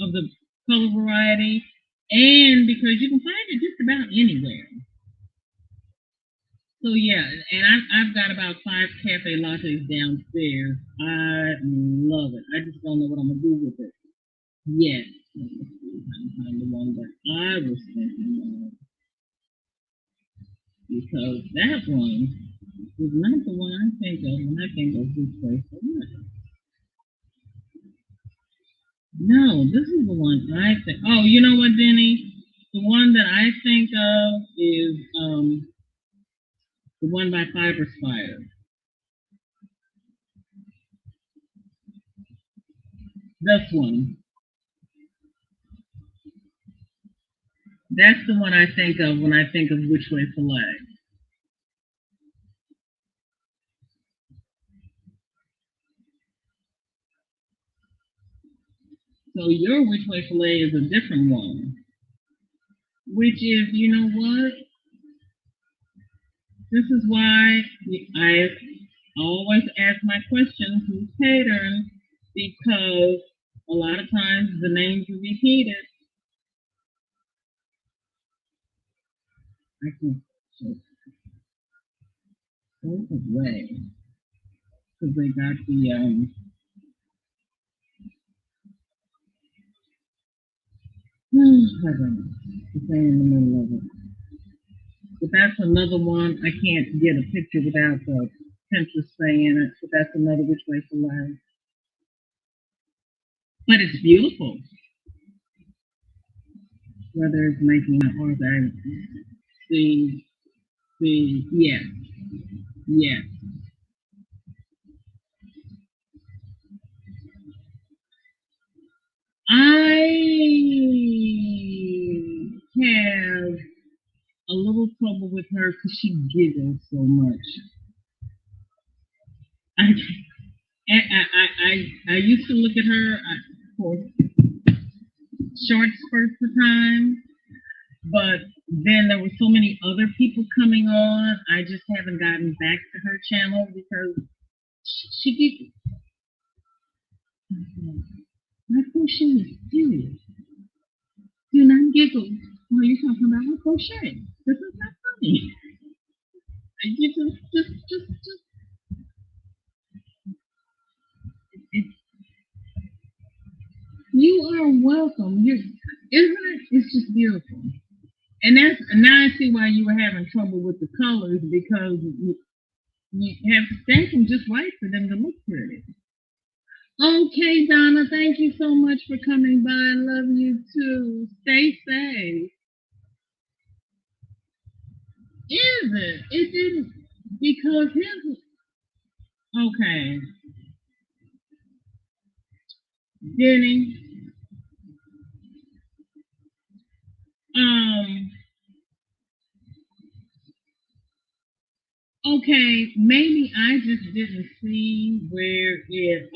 of the color variety and because you can find it just about anywhere. So yeah, and I've got about 5 cafe lattes downstairs. I love it. I just don't know what I'm gonna do with it. Yes. Let me see if I can find the one that I was thinking of. Because that one is not the one I think of when I think of this place. No, this is the one I think. Oh, you know what, Denny? The one that I think of is the one by Fiber Spider. This one. That's the one I think of when I think of Which Way Filet. So your Which Way Filet is a different one. Which is, you know what? This is why I always ask my questions who's pattern, because a lot of times the names are repeated. I can go away because they got the the thing in the middle of it. But that's another one. I can't get a picture without the Pinterest thing in it. But that's another Which Way Filet. But it's beautiful. Whether it's making it or that. See, yes, yes. I have a little trouble with her because she giggles so much. I used to look at her for short spurts of time, but then there were so many other people coming on. I just haven't gotten back to her channel because she giggles. I thought she was serious. Do not giggle while you're talking about my crochet. This is not funny. You just. You are welcome. Isn't it? It's just beautiful. And now I see why you were having trouble with the colors, because you have to stamp them just right for them to look pretty. Okay, Donna, thank you so much for coming by. I love you too. Stay safe. Is it? It didn't, because his. Okay, Denny. Okay, maybe I just didn't see where it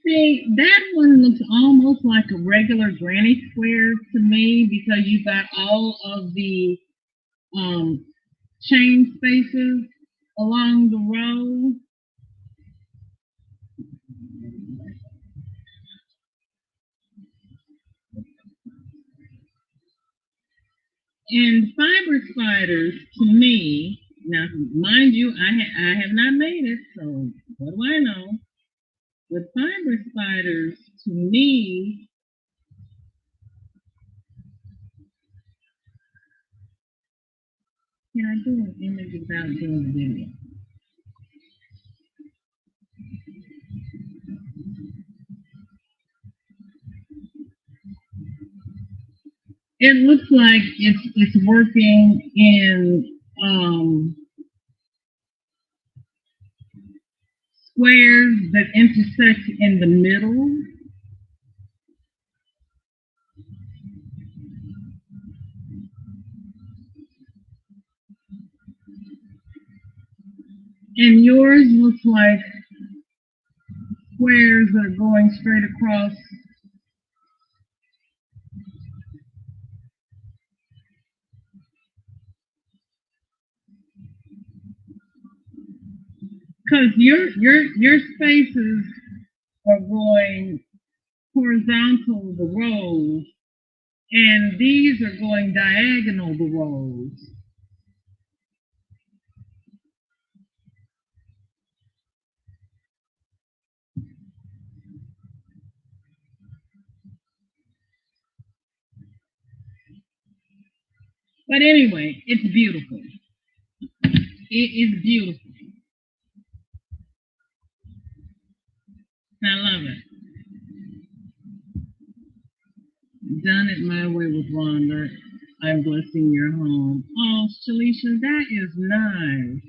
See, that one looks almost like a regular granny square to me, because you got all of the chain spaces along the row. And fiber spiders, to me, now mind you, I have not made it, so what do I know? With fiber spiders, to me, can I do an image without doing the video? It looks like it's working in squares that intersect in the middle. And yours looks like squares that are going straight across. Because your spaces are going horizontal, the rows, and these are going diagonal, the rows. But anyway, it's beautiful. It is beautiful. I love it. Done it my way with Rhonda. I'm blessing your home. Oh, Shalisha, that is nice.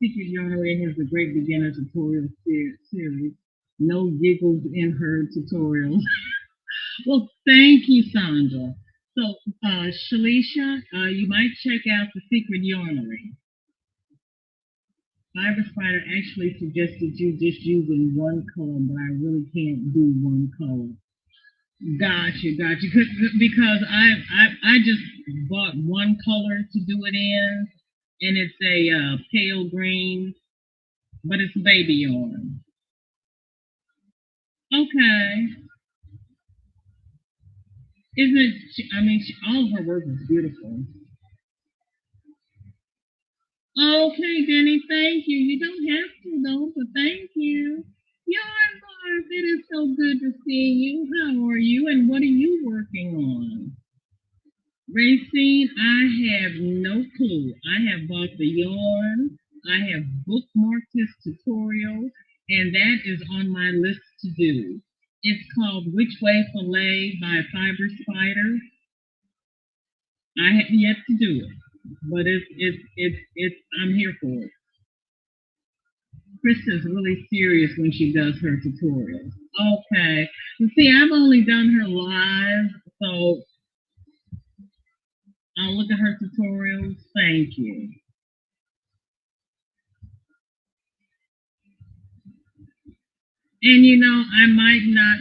Secret Yarnery has a great beginner tutorial series. No giggles in her tutorials. Well, thank you, Sandra. So, Shalisha, you might check out the Secret Yarnery. Fiber Spider actually suggested you just using one color, but I really can't do one color. Gotcha. Because I just bought one color to do it in, and it's a pale green, but it's baby yarn. Okay. Isn't it? I mean, all of her work is beautiful. Okay, Denny, thank you. You don't have to though, but thank you. Yarn Bars, it is so good to see you. How are you, and what are you working on? Racine, I have no clue. I have bought the yarn. I have bookmarked this tutorial, and that is on my list to do. It's called Which Way Filet by Fiber Spider. I have yet to do it, but I'm here for it. Krista's really serious when she does her tutorials. Okay. See, I've only done her live, so I'll look at her tutorials. Thank you. And you know, I might not,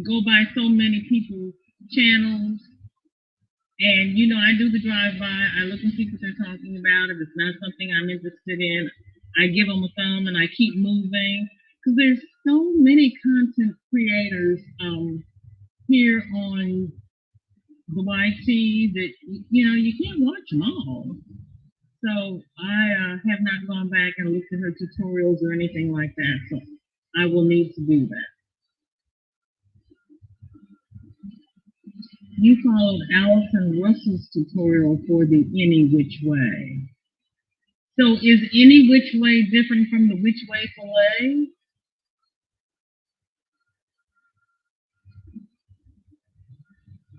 go by so many people's channels. And, you know, I do the drive-by. I look and see what they're talking about. If it's not something I'm interested in, I give them a thumb and I keep moving. Because there's so many content creators here on the YT that, you know, you can't watch them all. So I have not gone back and looked at her tutorials or anything like that. So I will need to do that. You followed Allison Russell's tutorial for the Any Which Way. So is Any Which Way different from the Which Way Filet?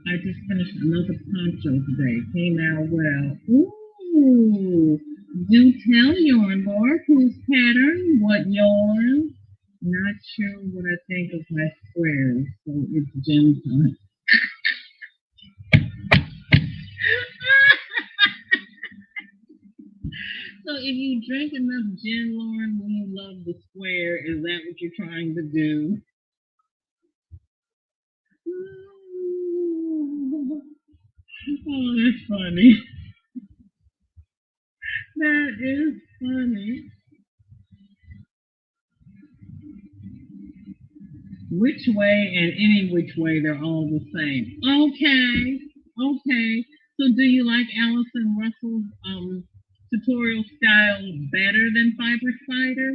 I just finished another poncho today. Came out well. Ooh, do tell yarn bar whose pattern, what yarn. Not sure what I think of my squares, so it's gem time. So if you drink enough gin, Lauren, when you love the square, is that what you're trying to do? Oh, that's funny. That is funny. Which way and Any Which Way, they're all the same. Okay, okay. So do you like Allison Russell's tutorial style better than Fiber Spider?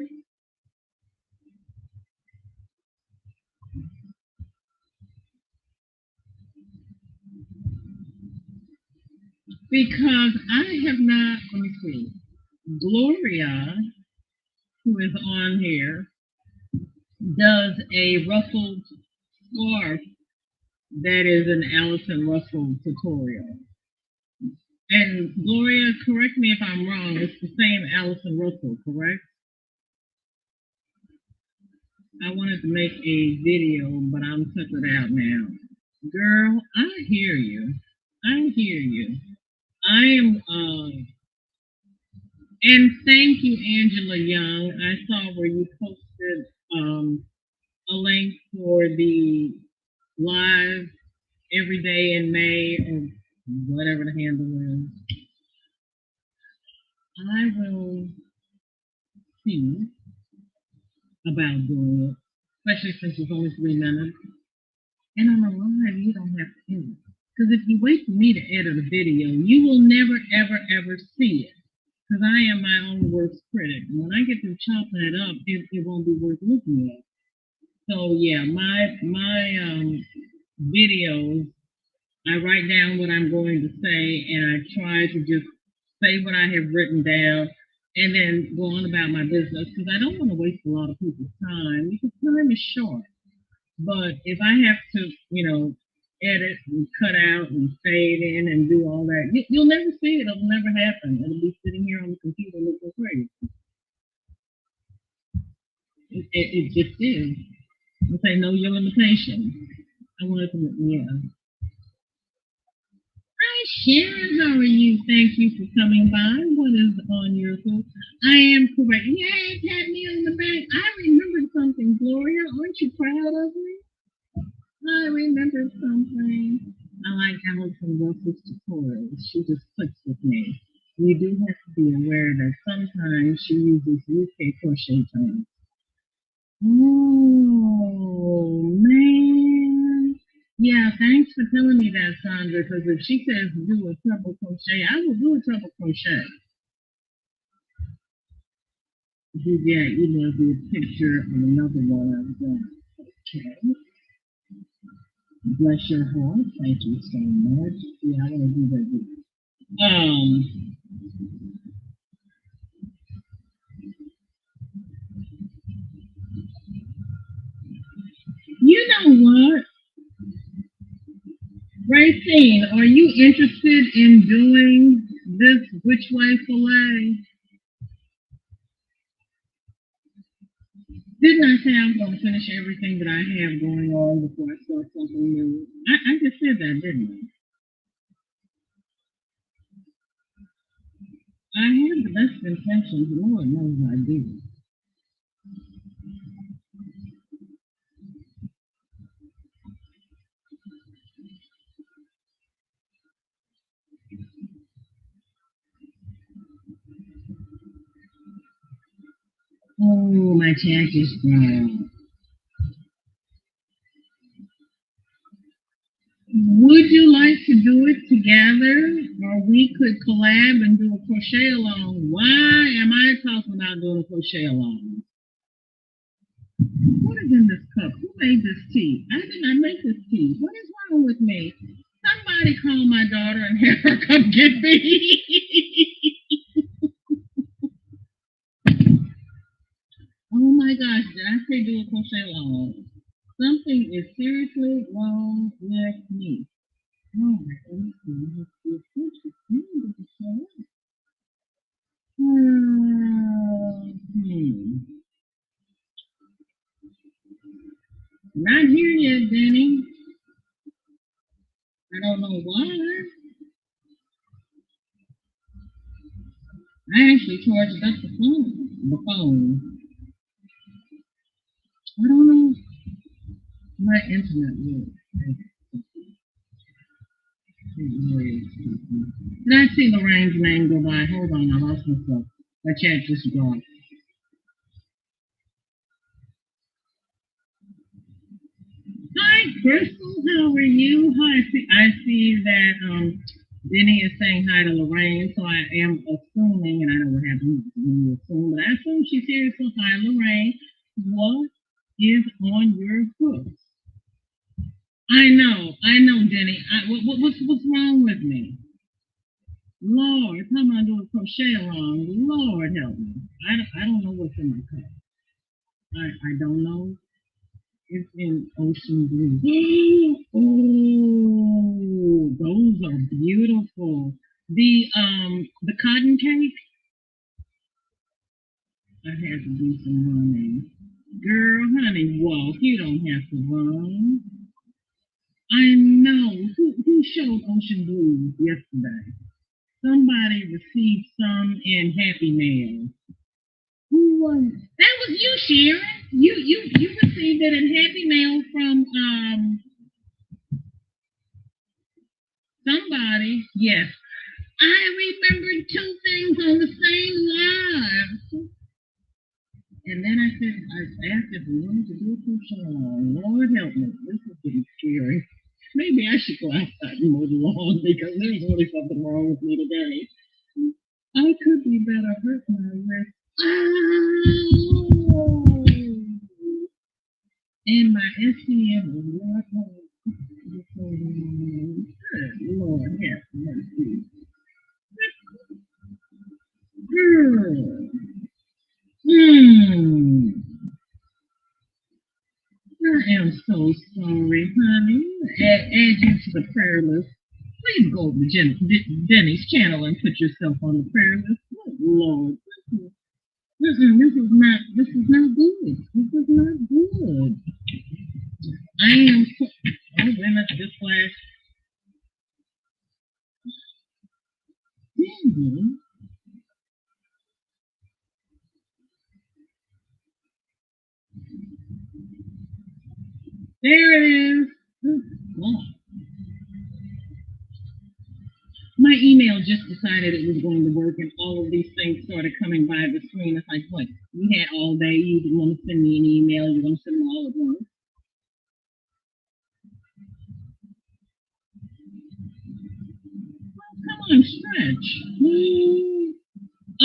Because I have not, let me see, Gloria, who is on here, does a ruffled scarf that is an Allison Russell tutorial. And Gloria, correct me if I'm wrong, it's the same Allison Russell, correct? I wanted to make a video, but I'm tuckered out now. Girl, I hear you. I hear you. I am, and thank you, Angela Young. I saw where you posted a link for the live every day in May, or whatever the handle is. I will see about doing it, especially since it's only 3 minutes. And on a live, you don't have to edit. Because if you wait for me to edit a video, you will never, ever, ever see it. Because I am my own worst critic. And when I get through chopping it up, it won't be worth looking at. So yeah, my videos, I write down what I'm going to say, and I try to just say what I have written down, and then go on about my business, because I don't want to waste a lot of people's time, because time is short. But if I have to, you know, edit and cut out and fade in and do all that, you'll never see it. It'll never happen. It'll be sitting here on the computer looking crazy. It just is. I say, know your limitations. I wanted to, yeah. Hi, Sharon. How are you? Thank you for coming by. What is on your book? I am correct. Yay, pat me on the back. I remembered something, Gloria. Aren't you proud of me? I remembered something. I like Allison Russell's tutorials. She just clicks with me. You do have to be aware that sometimes she uses UK crochet terms. Oh, man. Yeah, thanks for telling me that, Sandra, because if she says do a treble crochet, I will do a treble crochet. Yeah, emailed me a picture of another one I've done. Okay. Bless your heart. Thank you so much. Yeah, I want to do that. You know what? Racine, are you interested in doing this Which Way Filet? Didn't I say I was going to finish everything that I have going on before I start something new? I just said that, didn't I? I have the best intentions. Lord knows I do. my chat just dropped. Would you like to do it together, or we could collab and do a crochet along? Why am I talking about doing a crochet along? What is in this cup? Who made this tea? I did not make this tea. What is wrong with me? Somebody call my daughter and have her come get me. Oh my gosh, did I say do a crochet along? Something is seriously wrong with me. Oh my goodness. Not here yet, Denny. I don't know why. I actually charged up the phone. I don't know. My internet works. Did I see Lorraine's name go by? Hold on, I lost myself. My chat just dropped. Hi, Crystal. How are you? Hi. I see that Denny is saying hi to Lorraine, so I am assuming, and I know what happens when you assume, but I assume she's here. So hi, Lorraine. What is on your books? I know, Denny. What's wrong with me? Lord, come on, do a crochet along. Lord help me. I don't know what's in my cup. I don't know. It's in ocean blue. Oh, those are beautiful. The cotton cake. I had to do some running. Girl, honey, walk. You don't have to run. I know. Who showed ocean blue yesterday? Somebody received some in Happy Mail. Who was it? That was you, Sharon. You received it in Happy Mail from somebody. Yes. I remembered two things on the same live. And then I asked if we wanted to do a crochet along. Lord help me. This is getting scary. Maybe I should go outside and mow the lawn because there's really something wrong with me today. I could be better hurt my wrist. Oh! And my SCM is not home. Lord have mercy. Girl. I am so sorry, honey. Add you to the prayer list. Please go to Denny's channel and put yourself on the prayer list. Oh, Lord, this is not good. This is not good. I am. Oh, wait a minute. This flash. There it is. Oh. My email just decided it was going to work, and all of these things started coming by the screen. It's like, what? You had all day. You didn't want to send me an email. You're going to send them all at once. Come on, stretch.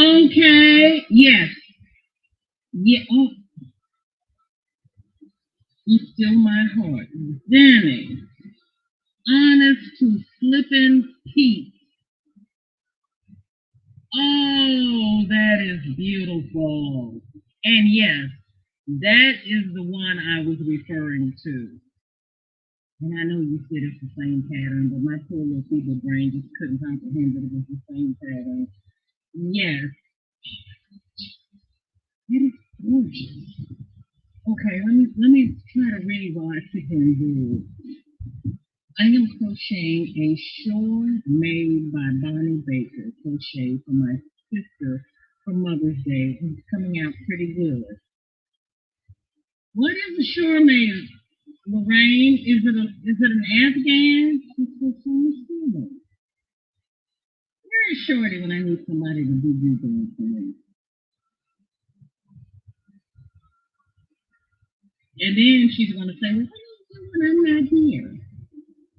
Okay. Yes. Yeah. Oh. You still my heart. Danny. Honest to flippin' Pete. Oh, that is beautiful. And yes, that is the one I was referring to. And I know you said it's the same pattern, but my poor little feeble brain just couldn't comprehend that it was the same pattern. Yes. It is gorgeous. Okay, let me try to read while I sit here and do it. I am crocheting a shawl made by Bonnie Baker, crochet for my sister for Mother's Day. It's coming out pretty good. What is a shawl made of? Lorraine, is it an Afghan? Very shorty when I need somebody to do things for me. And then she's going to say, well, when I'm not here.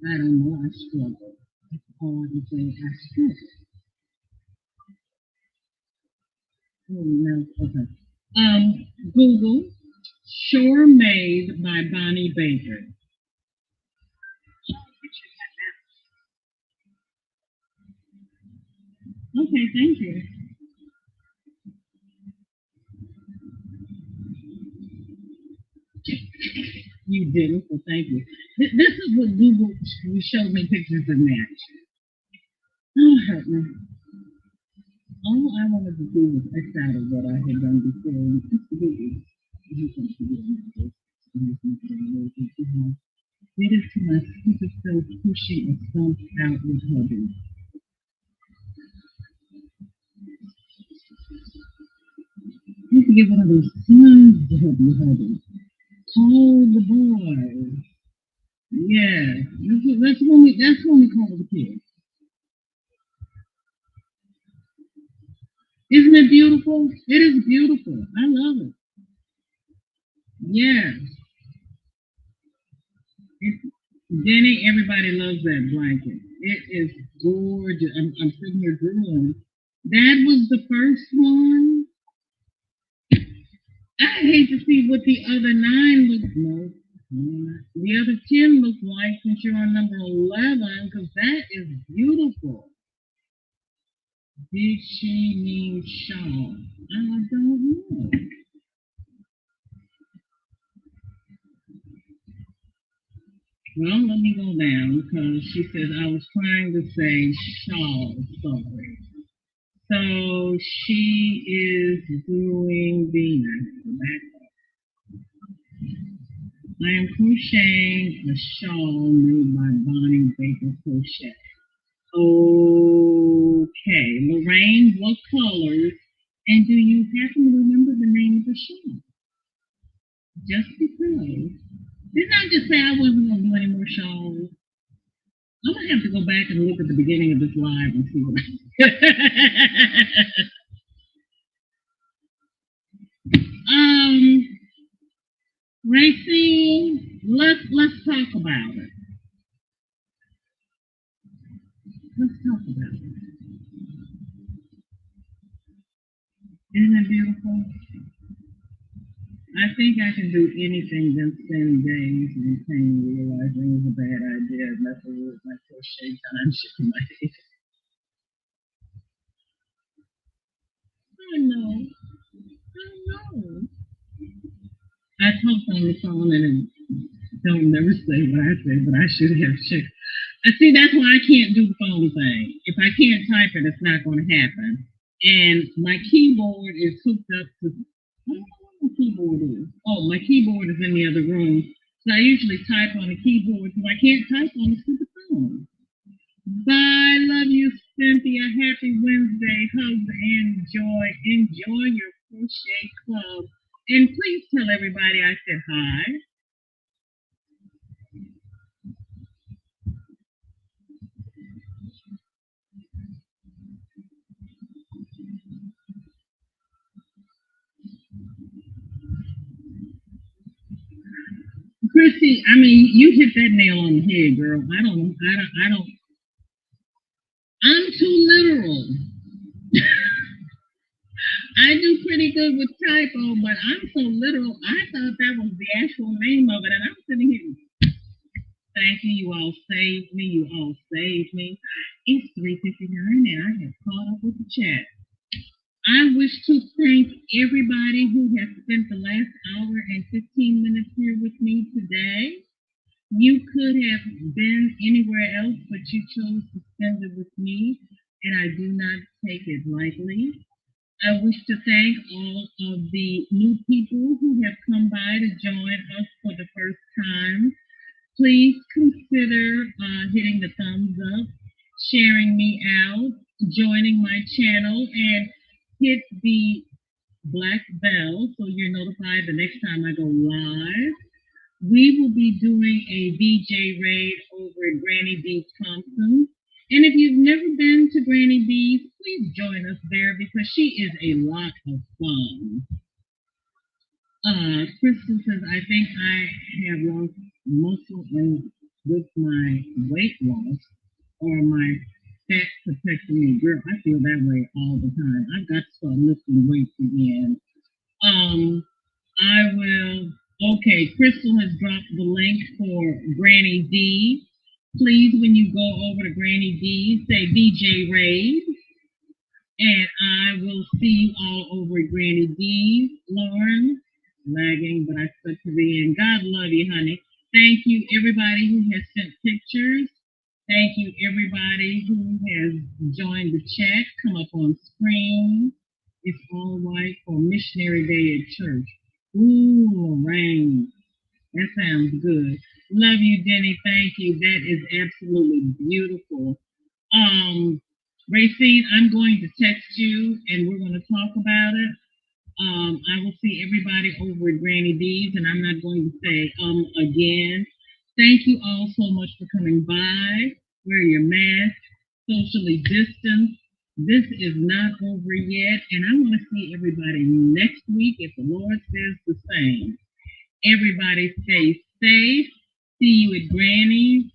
I don't know, I struggle. That's all I can say, I struggle. Oh, no, okay. Google, Shore Made by Bonnie Baker. Okay, thank you. You didn't, so thank you. This is what Google showed me pictures of match. Oh, help me. All I wanted to do was X out of what I had done before. Did it to my stupid self pushing a stump out with hubby. You have to get one of those sons to help you hubby. Call the boy. Yeah, that's when we call the kids. Isn't it beautiful? It is beautiful. I love it. Yeah. Jenny, everybody loves that blanket. It is gorgeous. I'm sitting here drooling. That was the first one. I hate to see what the other 9 look like. The other 10 look like since you're on number 11, because that is beautiful. Did she mean shawl? I don't know. Well, let me go down because she says I was trying to say shawl. Sorry. So she is doing the I am crocheting a shawl made by Bonnie Baker Crochet. Okay, Lorraine, what colors? And do you happen to remember the name of the shawl? Just because. Didn't I just say I wasn't going to do any more shawls? I'm going to have to go back and look at the beginning of this live and see what Racine, let's talk about it. Let's talk about it. Isn't it beautiful? I think I can do anything than spend days in pain realizing it was a bad idea messing with my crochet time shaking my head. I know. I talked on the phone and don't never say what I say, but I should have checked. I see that's why I can't do the phone thing. If I can't type it, it's not going to happen. And my keyboard is hooked up to, I don't know what my keyboard is. Oh, my keyboard is in the other room. So I usually type on the keyboard because I can't type on the stupid phone. Bye, love you, Cynthia. Happy Wednesday. Hugs and joy. Enjoy your crochet club. And please tell everybody I said hi. Chrissy, I mean, you hit that nail on the head, girl. I don't. I'm too literal. I do pretty good with typo, but I'm so literal. I thought that was the actual name of it, and I'm sitting here. Thank you. You all saved me. You all saved me. It's 3:59, and I have caught up with the chat. I wish to thank everybody who has spent the last hour and 15 minutes here with me today. You could have been anywhere else, but you chose to spend it with me, and I do not take it lightly. I wish to thank all of the new people who have come by to join us for the first time. Please consider hitting the thumbs up, sharing me out, joining my channel, and hit the black bell so you're notified the next time I go live. We will be doing a VJ raid over at Granny B. Thompson. And if you've never been to Granny B's, please join us there because she is a lot of fun. Crystal says, I think I have lost muscle and with my weight loss or my fat protecting me. Girl, I feel that way all the time. I've got to start lifting weights again. I will. Okay, Crystal has dropped the link for Granny D. Please, when you go over to Granny D, say DJ Raid. And I will see you all over at Granny D's. Lauren, lagging, but I expect to be in. God love you, honey. Thank you, everybody who has sent pictures. Thank you, everybody who has joined the chat. Come up on screen. It's all right for Missionary Day at church. Ooh, rain. That sounds good. Love you, Denny. Thank you. That is absolutely beautiful. Racine, I'm going to text you and we're going to talk about it. I will see everybody over at Granny D's, and I'm not going to say again. Thank you all so much for coming by. Wear your mask, socially distance. This is not over yet, and I want to see everybody next week if the Lord says the same. Everybody stay safe. See you at Granny's.